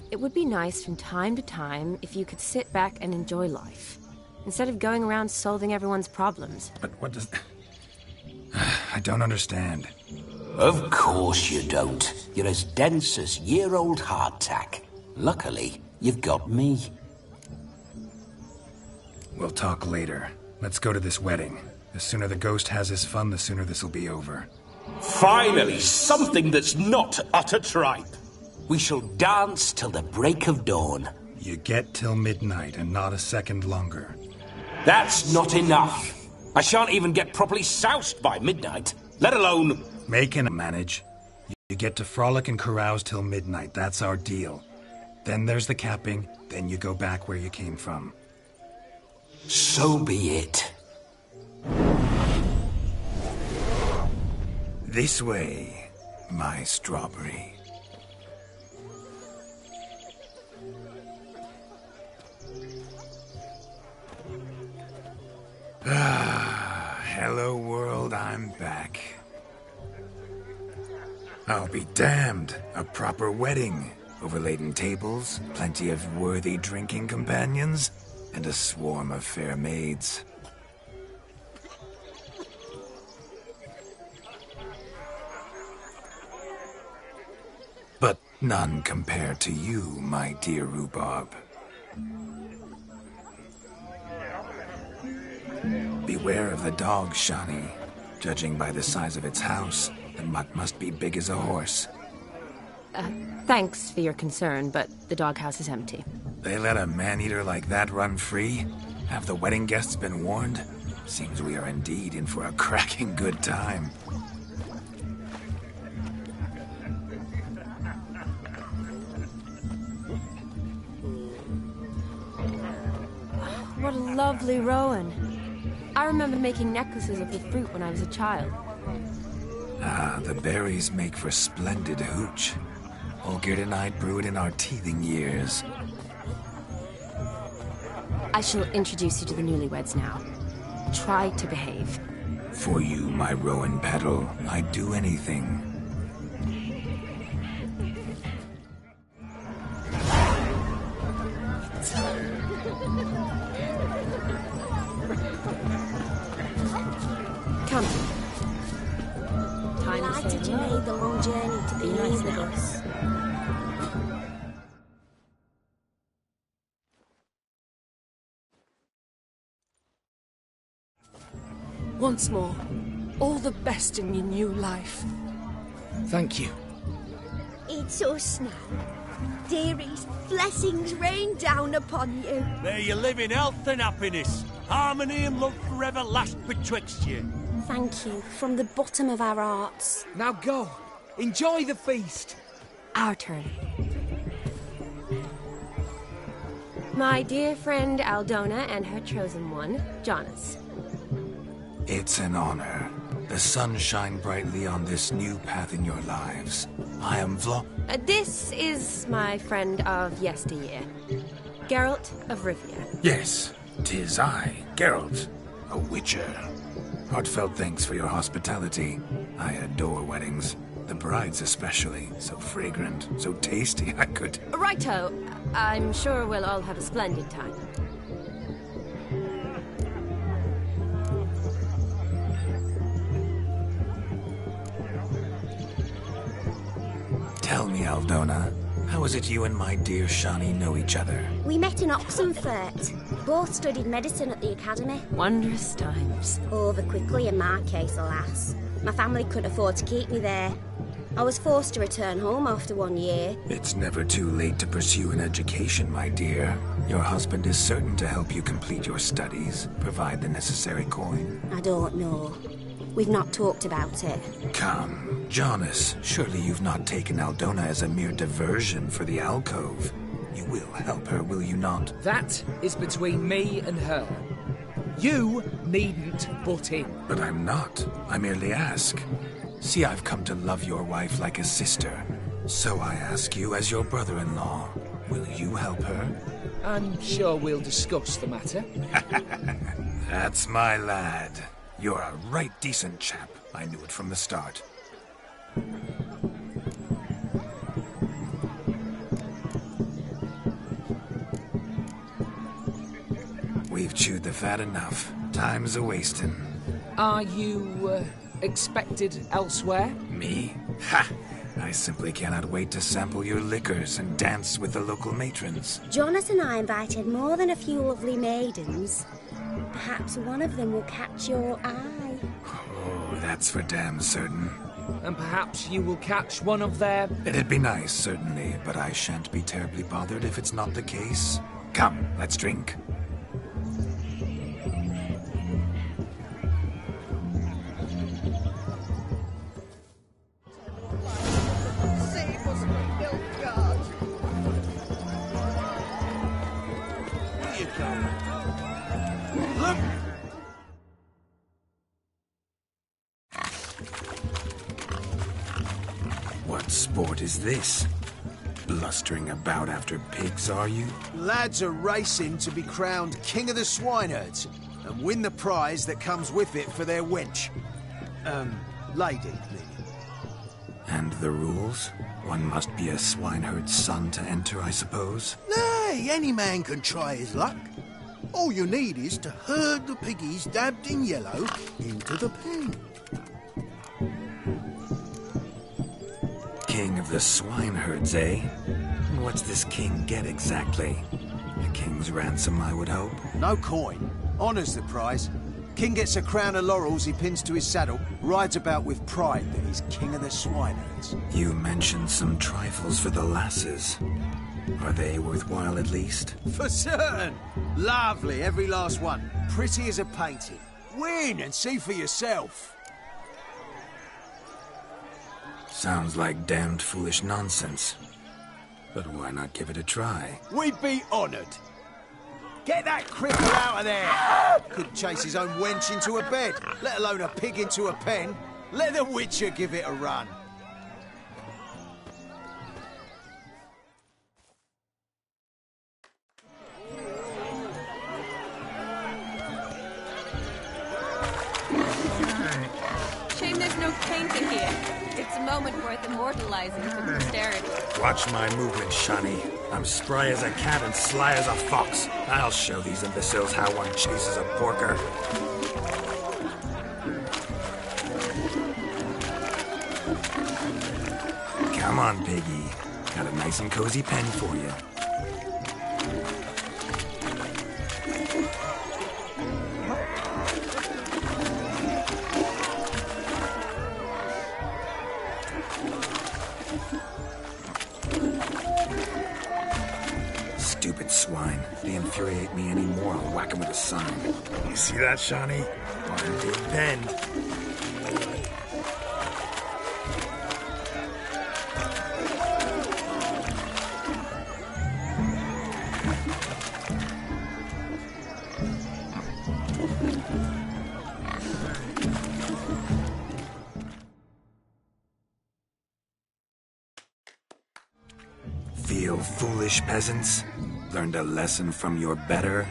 it would be nice from time to time if you could sit back and enjoy life, instead of going around solving everyone's problems. But what does... I don't understand. Of course you don't. You're as dense as year-old hardtack. Luckily, you've got me. We'll talk later. Let's go to this wedding. The sooner the ghost has his fun, the sooner this'll be over. Finally, something that's not utter tripe. We shall dance till the break of dawn. You get till midnight and not a second longer. That's not enough. I shan't even get properly soused by midnight, let alone... Make and manage. You get to frolic and carouse till midnight. That's our deal. Then there's the capping, then you go back where you came from. So be it. This way, my strawberry. Hello world, I'm back. I'll be damned. A proper wedding. Overladen tables, plenty of worthy drinking companions, and a swarm of fair maids. But none compared to you, my dear rhubarb. Beware of the dog, Shani. Judging by the size of its house, The mutt must be big as a horse. Thanks for your concern, but the doghouse is empty. They let a man-eater like that run free? Have the wedding guests been warned? Seems we are indeed in for a cracking good time. What a lovely rowan. I remember making necklaces of the fruit when I was a child. Ah, the berries make for splendid hooch. Olgerd and I brewed in our teething years. I shall introduce you to the newlyweds now. Try to behave. For you, my rowan petal, I'd do anything. Come. Time Why to say did you hello. make the long journey to be nice with now. us? Once more, all the best in your new life. Thank you. It's us now. Dearies, blessings rain down upon you. May you live in health and happiness. Harmony and love forever last betwixt you. Thank you from the bottom of our hearts. Now go. Enjoy the feast. Our turn. My dear friend Aldona and her chosen one, Jonas. It's an honor. The sun shine brightly on this new path in your lives. I am This is my friend of yesteryear, Geralt of Rivia. Yes, 'tis I, Geralt, a witcher. Heartfelt thanks for your hospitality. I adore weddings. The brides especially. So fragrant, so tasty, I could... Righto. I'm sure we'll all have a splendid time. Tell me, Aldona, how is it you and my dear Shani know each other? We met in Oxenfurt. Both studied medicine at the academy. Wondrous times. Over quickly in my case, alas. My family couldn't afford to keep me there. I was forced to return home after 1 year. It's never too late to pursue an education, my dear. Your husband is certain to help you complete your studies, provide the necessary coin. I don't know. We've not talked about it. Come, Jonas, surely you've not taken Aldona as a mere diversion for the alcove. You will help her, will you not? That is between me and her. You needn't butt in. But I'm not. I merely ask. See, I've come to love your wife like a sister. So I ask you as your brother-in-law, will you help her? I'm sure we'll discuss the matter. That's my lad. You're a right decent chap. I knew it from the start. We've chewed the fat enough. Time's a-wasting. Are you, expected elsewhere? Me? Ha! I simply cannot wait to sample your liquors and dance with the local matrons. Jonas and I invited more than a few lovely maidens. Perhaps one of them will catch your eye. Oh, that's for damn certain. And perhaps you will catch one of their... It'd be nice, certainly, but I shan't be terribly bothered if it's not the case. Come, let's drink. What sport is this? Blustering about after pigs, are you? Lads are racing to be crowned King of the Swineherds and win the prize that comes with it for their wench. Lady, meaning. And the rules? One must be a swineherd's son to enter, I suppose? Nay, any man can try his luck. All you need is to herd the piggies dabbed in yellow into the pen. King of the swineherds, eh? What's this king get exactly? A king's ransom, I would hope. No coin. Honours the prize. King gets a crown of laurels he pins to his saddle, rides about with pride that he's king of the swineherds. You mentioned some trifles for the lasses. Are they worthwhile at least? For certain! Lovely, every last one. Pretty as a painting. Win and see for yourself. Sounds like damned foolish nonsense. But why not give it a try? We'd be honoured. Get that cripple out of there! Couldn't chase his own wench into a bed, let alone a pig into a pen. Let the Witcher give it a run. Shame there's no painting here. It's a moment worth immortalizing for posterity. Watch my movement, Shani. I'm spry as a cat and sly as a fox. I'll show these imbeciles how one chases a porker. Come on, piggy. Got a nice and cozy pen for you. Stupid swine. They infuriate me anymore. I'll whack him with a sign. You see that, Shawnee? One big bend. Feel foolish, peasants? Learned a lesson from your better?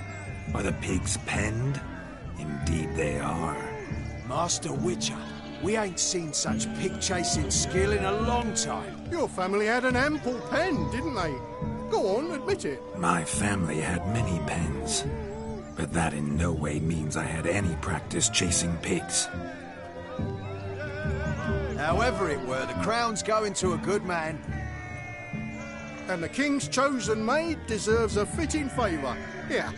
Are the pigs penned? Indeed they are. Master Witcher, we ain't seen such pig-chasing skill in a long time. Your family had an ample pen, didn't they? Go on, admit it. My family had many pens, but that in no way means I had any practice chasing pigs. However it were, the crown's going to a good man. And the king's chosen maid deserves a fitting favour. Here.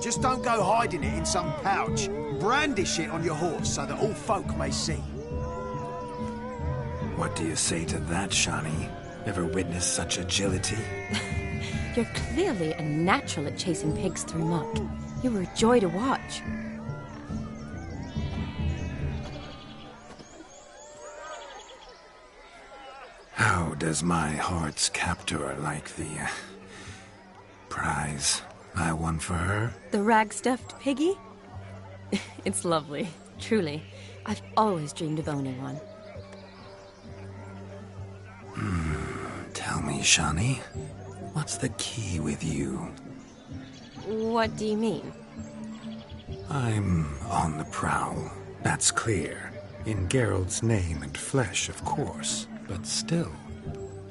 Just don't go hiding it in some pouch. Brandish it on your horse so that all folk may see. What do you say to that, Shani? Ever witnessed such agility? You're clearly a natural at chasing pigs through muck. You were a joy to watch. How does my heart's captor like the prize I won for her? The rag-stuffed piggy? It's lovely, truly. I've always dreamed of owning one. Tell me, Shani, what's the key with you? What do you mean? I'm on the prowl, that's clear. In Geralt's name and flesh, of course. But still,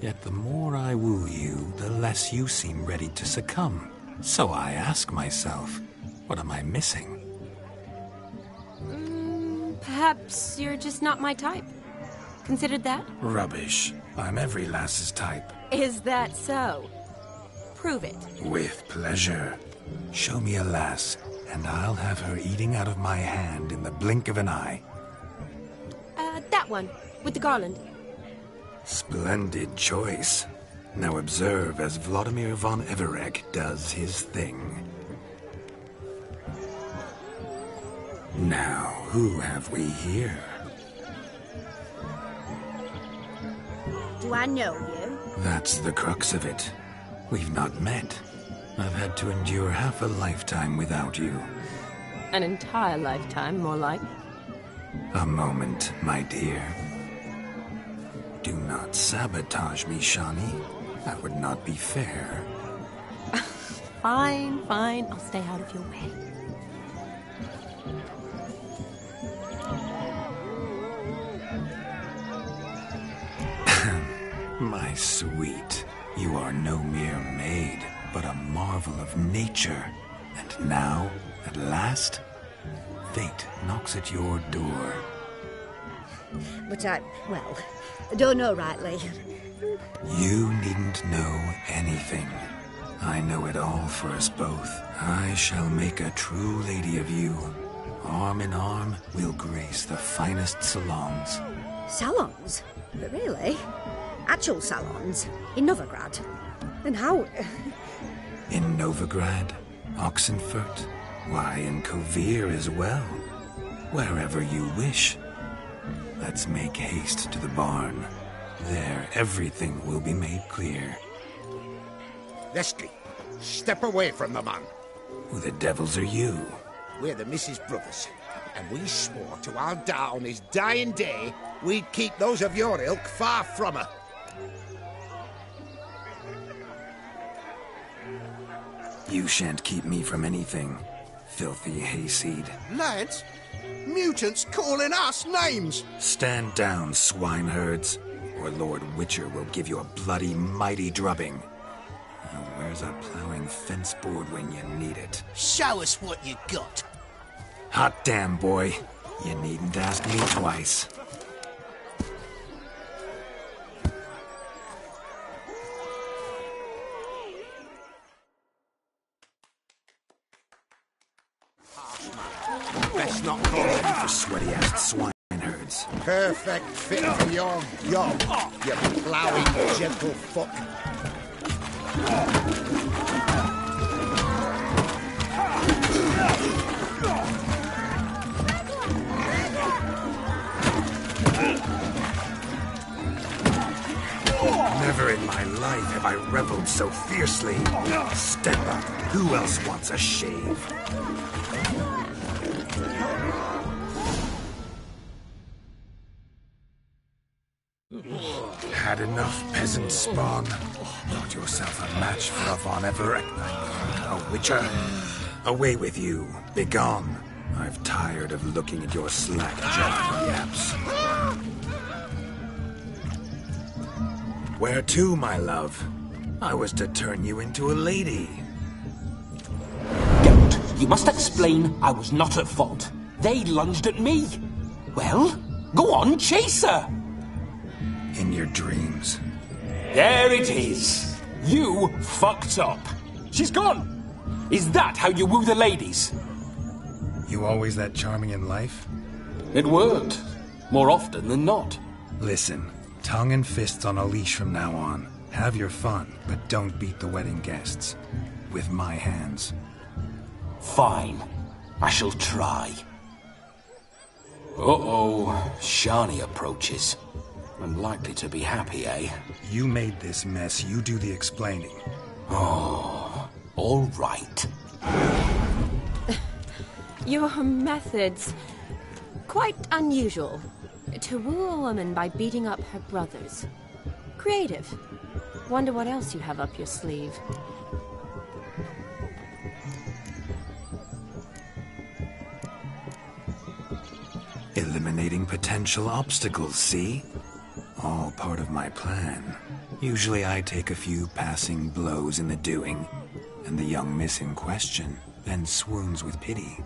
yet the more I woo you, the less you seem ready to succumb. So I ask myself, what am I missing? Perhaps you're just not my type. Considered that? Rubbish. I'm every lass's type. Is that so? Prove it. With pleasure. Show me a lass, and I'll have her eating out of my hand in the blink of an eye. That one, with the garland. Splendid choice. Now observe as Vladimir von Everegg does his thing. Now, who have we here? Do I know you? That's the crux of it. We've not met. I've had to endure half a lifetime without you. An entire lifetime, more like. A moment, my dear. Do not sabotage me, Shani. That would not be fair. Fine, fine. I'll stay out of your way. My sweet, you are no mere maid, but a marvel of nature. And now, at last, fate knocks at your door. But I don't know rightly. You needn't know anything. I know it all for us both. I shall make a true lady of you. Arm in arm, we'll grace the finest salons. Salons? Really? Actual salons? In Novigrad? And how... In Novigrad, Oxenfurt, why, in Kovir as well. Wherever you wish. Let's make haste to the barn. There, everything will be made clear. Leslie, step away from the man. Who the devils are you? We're the Mrs. Brothers, and we swore to our da on his dying day we'd keep those of your ilk far from her. You shan't keep me from anything, filthy hayseed. Lads, mutants calling us names. Stand down, swineherds, or Lord Witcher will give you a bloody mighty drubbing. Now, where's a plowing fence board when you need it? Show us what you got. Hot damn, boy. You needn't ask me twice. Best not call him for sweaty-ass swineherds. Perfect fit for your job, you ploughing gentle fuck. Never in my life have I reveled so fiercely. Step up. Who else wants a shave? Had enough, peasant spawn. Got yourself a match for a Von Everett. A Witcher. Away with you. Begone. I've tired of looking at your slack-jawed yaps. Where to, my love? I was to turn you into a lady. Don't. You must explain I was not at fault. They lunged at me. Well, go on, chase her. In your dreams. There it is. You fucked up. She's gone. Is that how you woo the ladies? You always that charming in life? It worked. More often than not. Listen, tongue and fists on a leash from now on. Have your fun, but don't beat the wedding guests. With my hands. Fine. I shall try. Uh-oh. Shani approaches. Unlikely to be happy, eh? You made this mess. You do the explaining. Oh, all right. Your methods... quite unusual. To woo a woman by beating up her brothers. Creative. Wonder what else you have up your sleeve. Eliminating potential obstacles, see? All part of my plan. Usually I take a few passing blows in the doing, and the young miss in question then swoons with pity,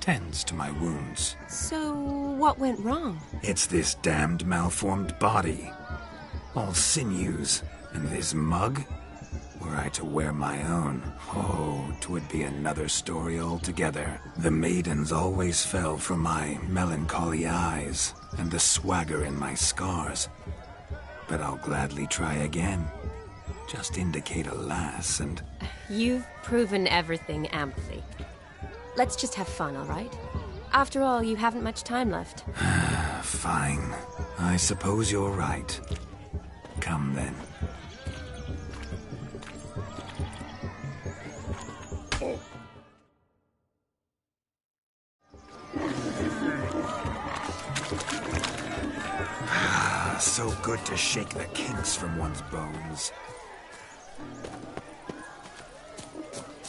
tends to my wounds. So, what went wrong? It's this damned malformed body. All sinews, and this mug? Were I to wear my own, oh, 'twould be another story altogether. The maidens always fell from my melancholy eyes, and the swagger in my scars. But I'll gladly try again. Just indicate a lass and... You've proven everything amply. Let's just have fun, all right? After all, you haven't much time left. Fine. I suppose you're right. Come then. So good to shake the kinks from one's bones.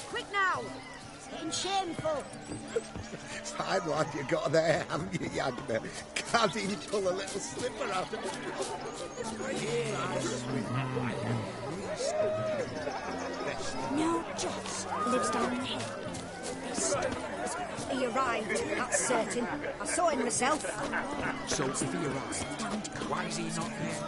Quick now! It's getting shameful. Fine lad you got there, haven't you, Yagna? Can't even pull a little slipper out of it. No, Joss lives down the hill. He arrived, that's certain. I saw him myself. So if he arrived, why is he not here?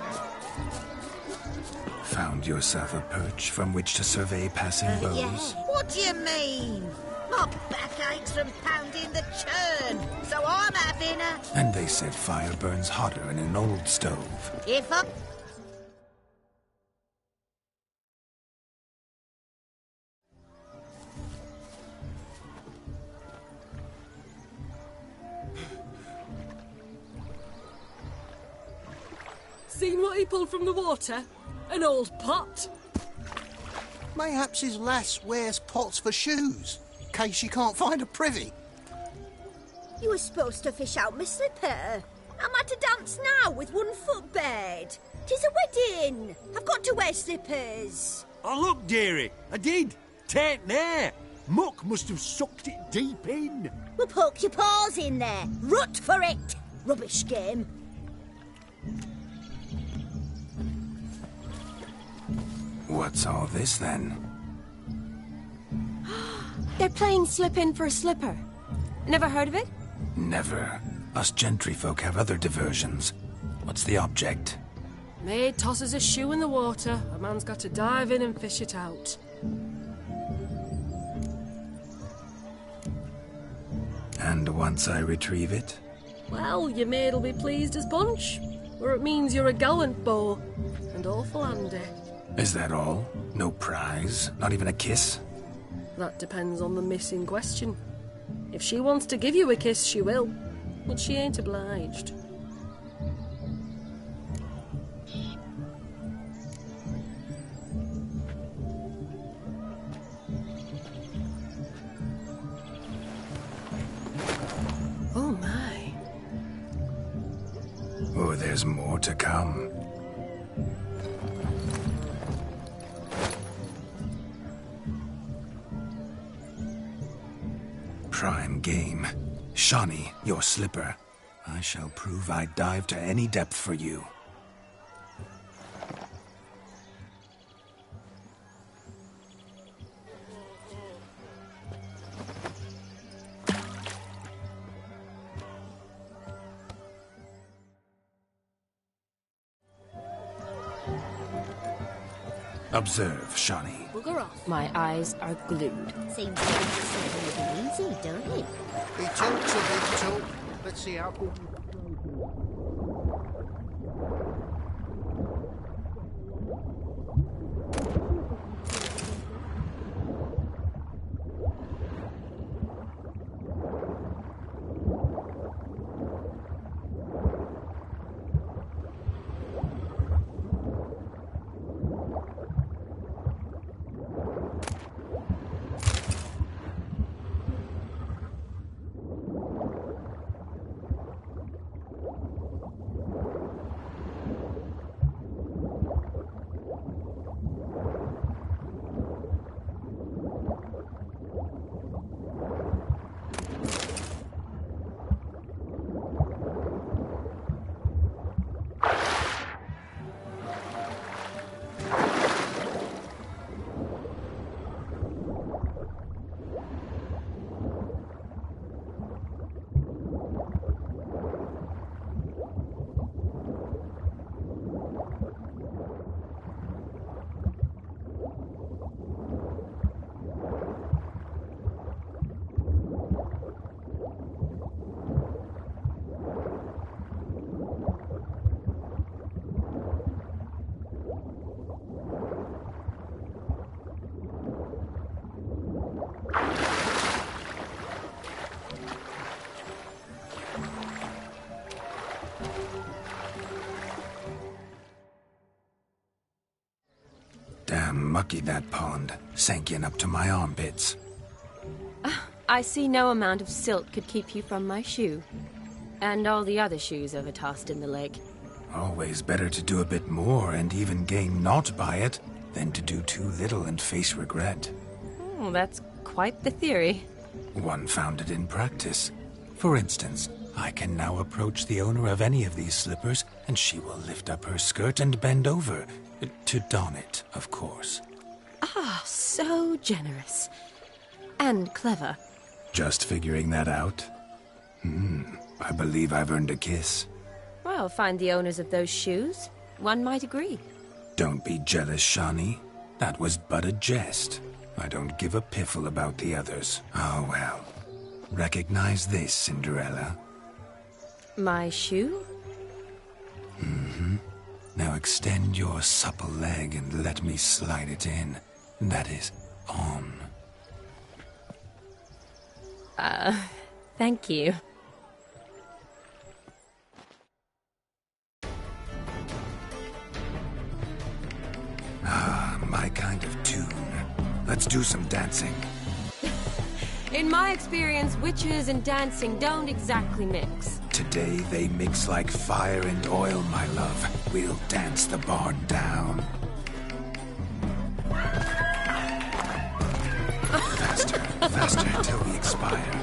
Found yourself a perch from which to survey passing bows? Yeah. What do you mean? My back aches from pounding the churn, so I'm having a... And they said fire burns hotter in an old stove. If I... Seen what he pulled from the water? An old pot. Mayhaps his lass wears pots for shoes, in case she can't find a privy. You were supposed to fish out my slipper. I'm at a dance now with one foot bared. 'Tis a wedding. I've got to wear slippers. Oh, look, dearie, I did. Tain't there. Muck must have sucked it deep in. Well, poke your paws in there. Rut for it. Rubbish game. What's all this, then? They're playing slip-in for a slipper. Never heard of it? Never. Us gentry folk have other diversions. What's the object? Maid tosses a shoe in the water. A man's got to dive in and fish it out. And once I retrieve it? Well, your maid'll be pleased as punch. Or it means you're a gallant beau. And awful handy. Is that all? No prize? Not even a kiss? That depends on the miss in question. If she wants to give you a kiss, she will. But she ain't obliged. Oh my. Oh, there's more to come. Prime game. Shawnee, your slipper. I shall prove I'd dive to any depth for you. Observe, Shawnee. Bugger off. My eyes are glued. Seems like it's easy, don't it? He talks a big talk. Let's see how good Damn mucky, that pond. Sank in up to my armpits. I see no amount of silt could keep you from my shoe. And all the other shoes overtossed in the lake. Always better to do a bit more and even gain naught by it than to do too little and face regret. Oh, that's quite the theory. One founded in practice. For instance, I can now approach the owner of any of these slippers, and she will lift up her skirt and bend over. To don it, of course. Ah, so generous. And clever. Just figuring that out? I believe I've earned a kiss. Well, find the owners of those shoes. One might agree. Don't be jealous, Shani. That was but a jest. I don't give a piffle about the others. Oh well. Recognize this, Cinderella? My shoe? Mm-hmm. Now extend your supple leg and let me slide it in. That is, on. Thank you. Ah, my kind of tune. Let's do some dancing. In my experience, witches and dancing don't exactly mix. Today they mix like fire and oil, my love. We'll dance the barn down. Faster, faster till we expire.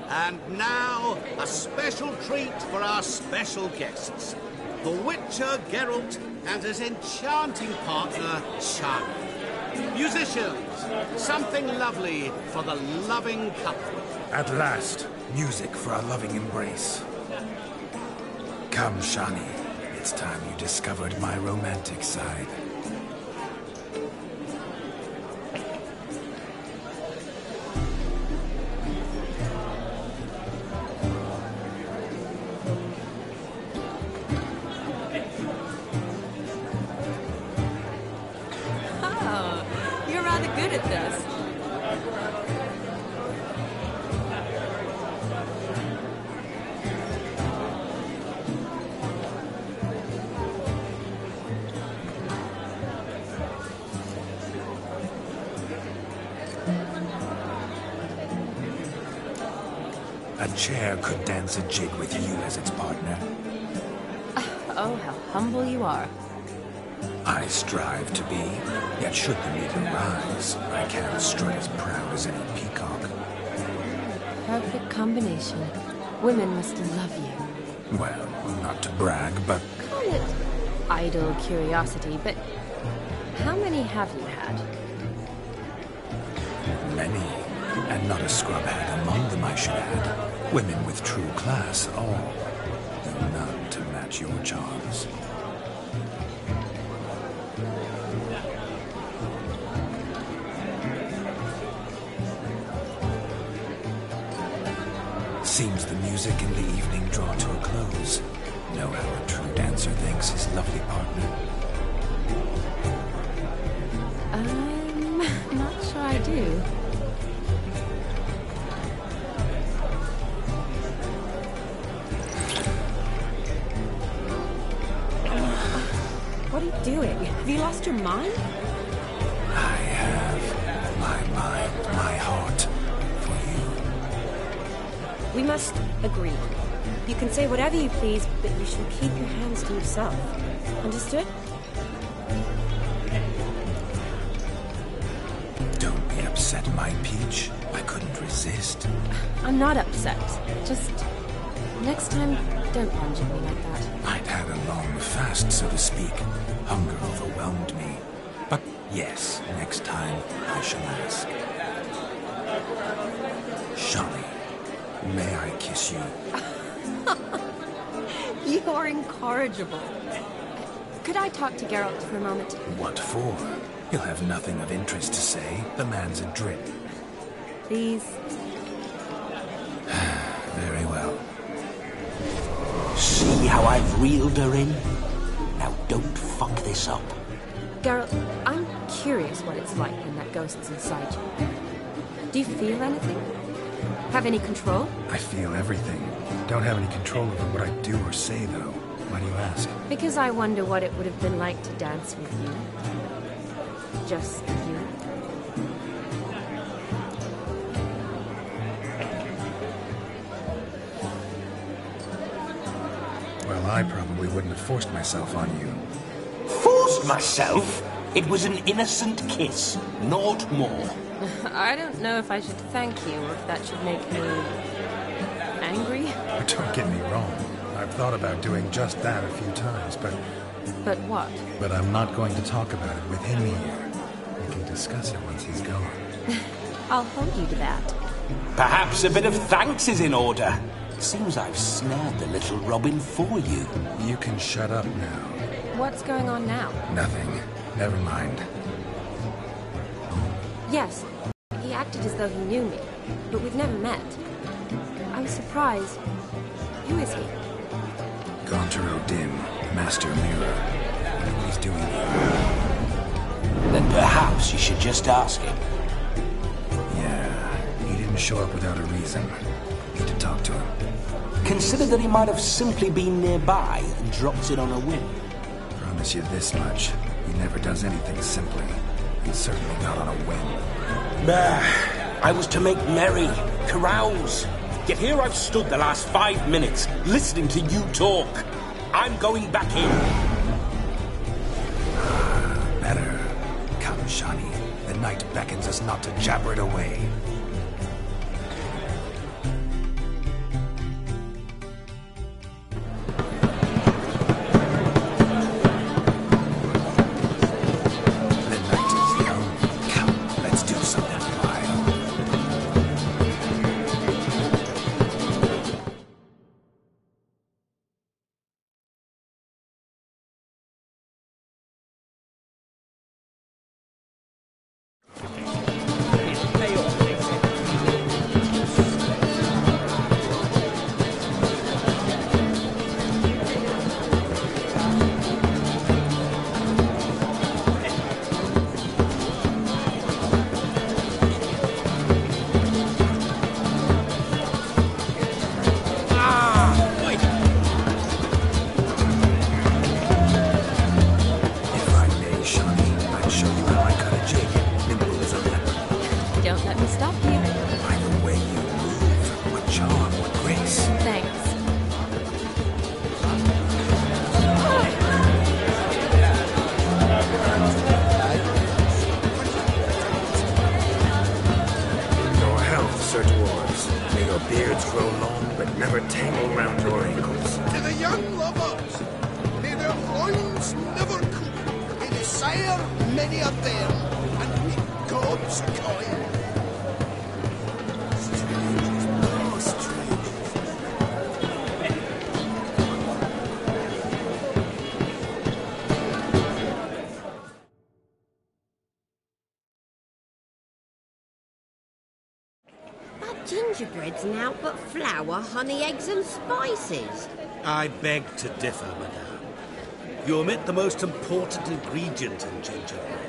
And now, a special treat for our special guests. The Witcher Geralt and his enchanting partner, Shani. Musicians, something lovely for the loving couple. At last, music for our loving embrace. Come, Shani. It's time you discovered my romantic side. A chair could dance a jig with you as its partner. Oh, how humble you are. I strive to be, yet should the meter rise, I can't strut as proud as any peacock. Perfect combination. Women must love you. Well, not to brag, but... Call it idle curiosity, but how many have you had? Many. And not a scrub hag among them, I should add. Women with true class, all. Though none to match your charms. Seems the music in the evening draw to a close. Know how a true dancer thanks his lovely partner. I'm not sure I do. What are you doing? Have you lost your mind? I have my mind, my heart for you. We must agree. You can say whatever you please, but you shall keep your hands to yourself. Understood? Don't be upset, my peach. I couldn't resist. I'm not upset. Just next time, don't lunge at me like that. I'd had a long fast, so to speak. Hunger overwhelmed me. But yes, next time I shall ask. Shani, may I kiss you? You're incorrigible. Could I talk to Geralt for a moment? What for? He'll have nothing of interest to say. The man's a drip. Please. Very well. See how I've reeled her in? Now don't fuck this up. Geralt, I'm curious what it's like when that ghost's inside you. Do you feel anything? Have any control? I feel everything. Don't have any control over what I do or say, though. Why do you ask? Because I wonder what it would have been like to dance with you. Just you? Well, I probably wouldn't have forced myself on you. Forced myself? It was an innocent kiss, naught more. I don't know if I should thank you or if that should make me angry. Don't get me wrong. I've thought about doing just that a few times, but... But what? But I'm not going to talk about it with him here. We can discuss it once he's gone. I'll hold you to that. Perhaps a bit of thanks is in order. Seems I've snared the little Robin for you. You can shut up now. What's going on now? Nothing. Never mind. Yes, he acted as though he knew me, but we've never met. I was surprised. Who is he? Gaunter O'Dim, Master Mirror. I know what he's doing here. Then perhaps you should just ask him. Yeah, he didn't show up without a reason. Need to talk to him. Consider that he might have simply been nearby and dropped it on a whim. Promise you this much. He never does anything simply. And certainly not on a whim. I was to make merry, carouse. Yet here I've stood the last 5 minutes, listening to you talk. I'm going back in. Better. Come, Shani. The night beckons us not to jabber it away. Gingerbread's now but flour, honey, eggs and spices. I beg to differ, madame. You omit the most important ingredient in gingerbread.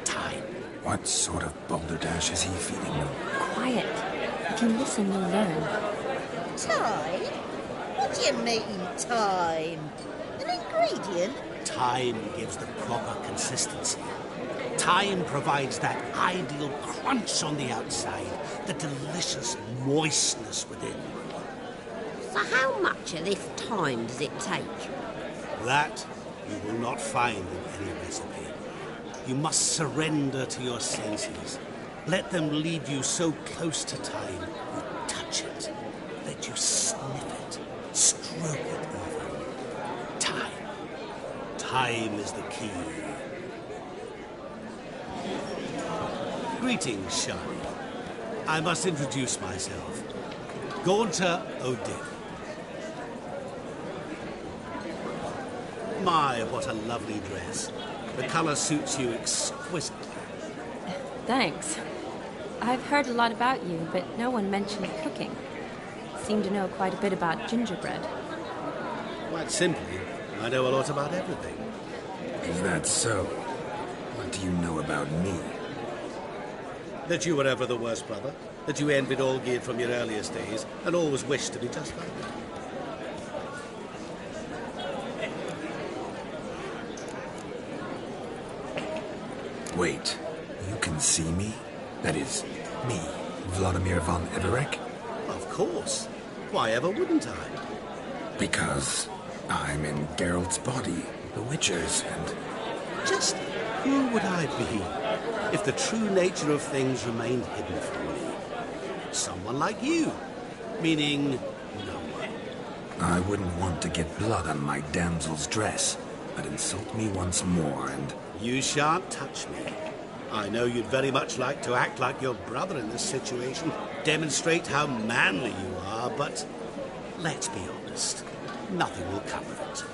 Time. What sort of balderdash is he feeding them? Quiet. If you listen, you'll learn. Time? What do you mean, time? An ingredient? Time gives the proper consistency. Time provides that ideal crunch on the outside, the delicious moistness within. So how much of this time does it take? That you will not find in any recipe. You must surrender to your senses. Let them lead you so close to time, you touch it. Let you sniff it, stroke it even. Time. Time is the key. Greetings, Shani. I must introduce myself. Gaunter O'Dim. My, what a lovely dress. The colour suits you exquisitely. Thanks. I've heard a lot about you, but no one mentioned cooking. Seem to know quite a bit about gingerbread. Quite simply, I know a lot about everything. Is that so? What do you know about me? That you were ever the worst brother, that you envied Olgierd from your earliest days, and always wished to be just like me. Wait, you can see me? That is, me, Vladimir von Everec? Of course. Why ever wouldn't I? Because I'm in Geralt's body, the Witcher's, and... Just who would I be if the true nature of things remained hidden from me? Someone like you, meaning no one. I wouldn't want to get blood on my damsel's dress, but insult me once more and... You shan't touch me. I know you'd very much like to act like your brother in this situation, demonstrate how manly you are, but let's be honest, nothing will come of it.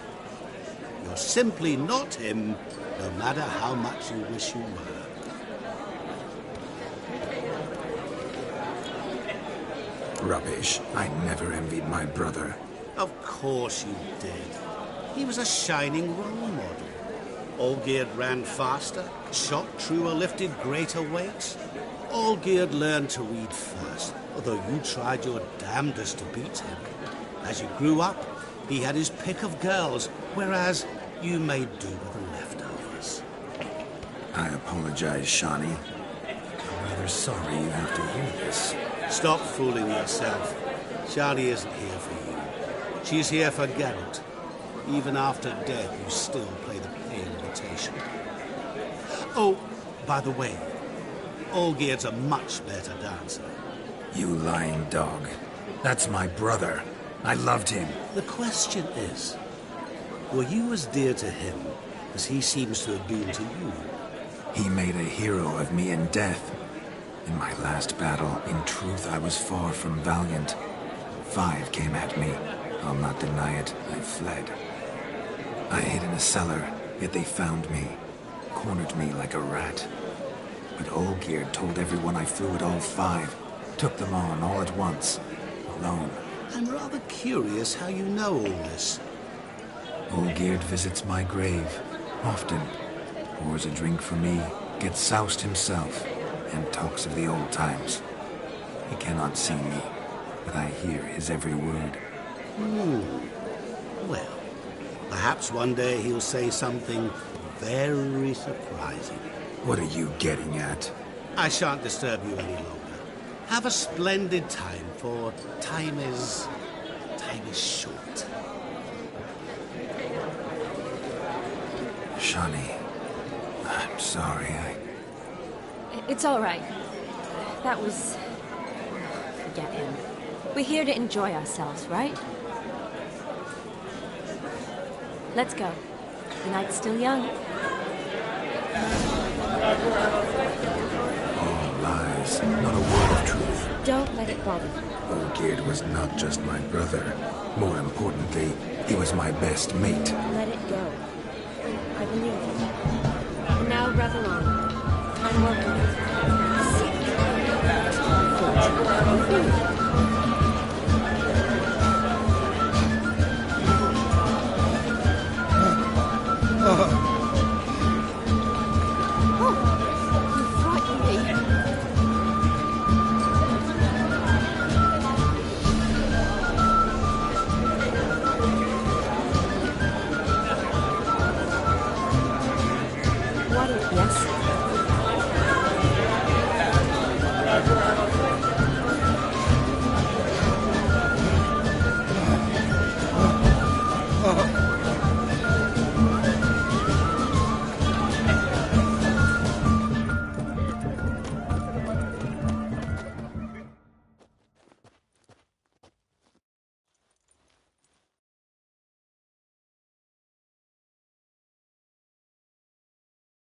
You're simply not him, no matter how much you wish you were. Rubbish. I never envied my brother. Of course you did. He was a shining role model. Olgierd ran faster, shot truer, lifted greater weights. Olgierd learned to read first, although you tried your damnedest to beat him. As you grew up, he had his pick of girls, whereas you made do with the leftovers. I apologize, Shani. I'm rather sorry you have to hear this. Stop fooling yourself. Shani isn't here for you. She's here for Geralt. Even after death, you still play the pale imitation. Oh, by the way, Olgierd's a much better dancer. You lying dog. That's my brother. I loved him. The question is, were you as dear to him as he seems to have been to you? He made a hero of me in death. In my last battle, in truth, I was far from valiant. 5 came at me. I'll not deny it. I fled. I hid in a cellar, yet they found me. Cornered me like a rat. But Olgierd told everyone I flew at all 5. Took them on all at once. Alone. I'm rather curious how you know all this. Olgierd visits my grave. Often. Pours a drink for me. Gets soused himself. And talks of the old times. He cannot see me, but I hear his every word. Well, perhaps one day he'll say something very surprising. What are you getting at? I shan't disturb you any longer. Have a splendid time, for time is short. Shani, I'm sorry, It's all right. That was... Forget him. We're here to enjoy ourselves, right? Let's go. The night's still young. All lies, not a word of truth. Don't let it bother you. Olgierd was not just my brother. More importantly, he was my best mate. Let it go. I believe you. And now revel on. I'm welcome. Yes.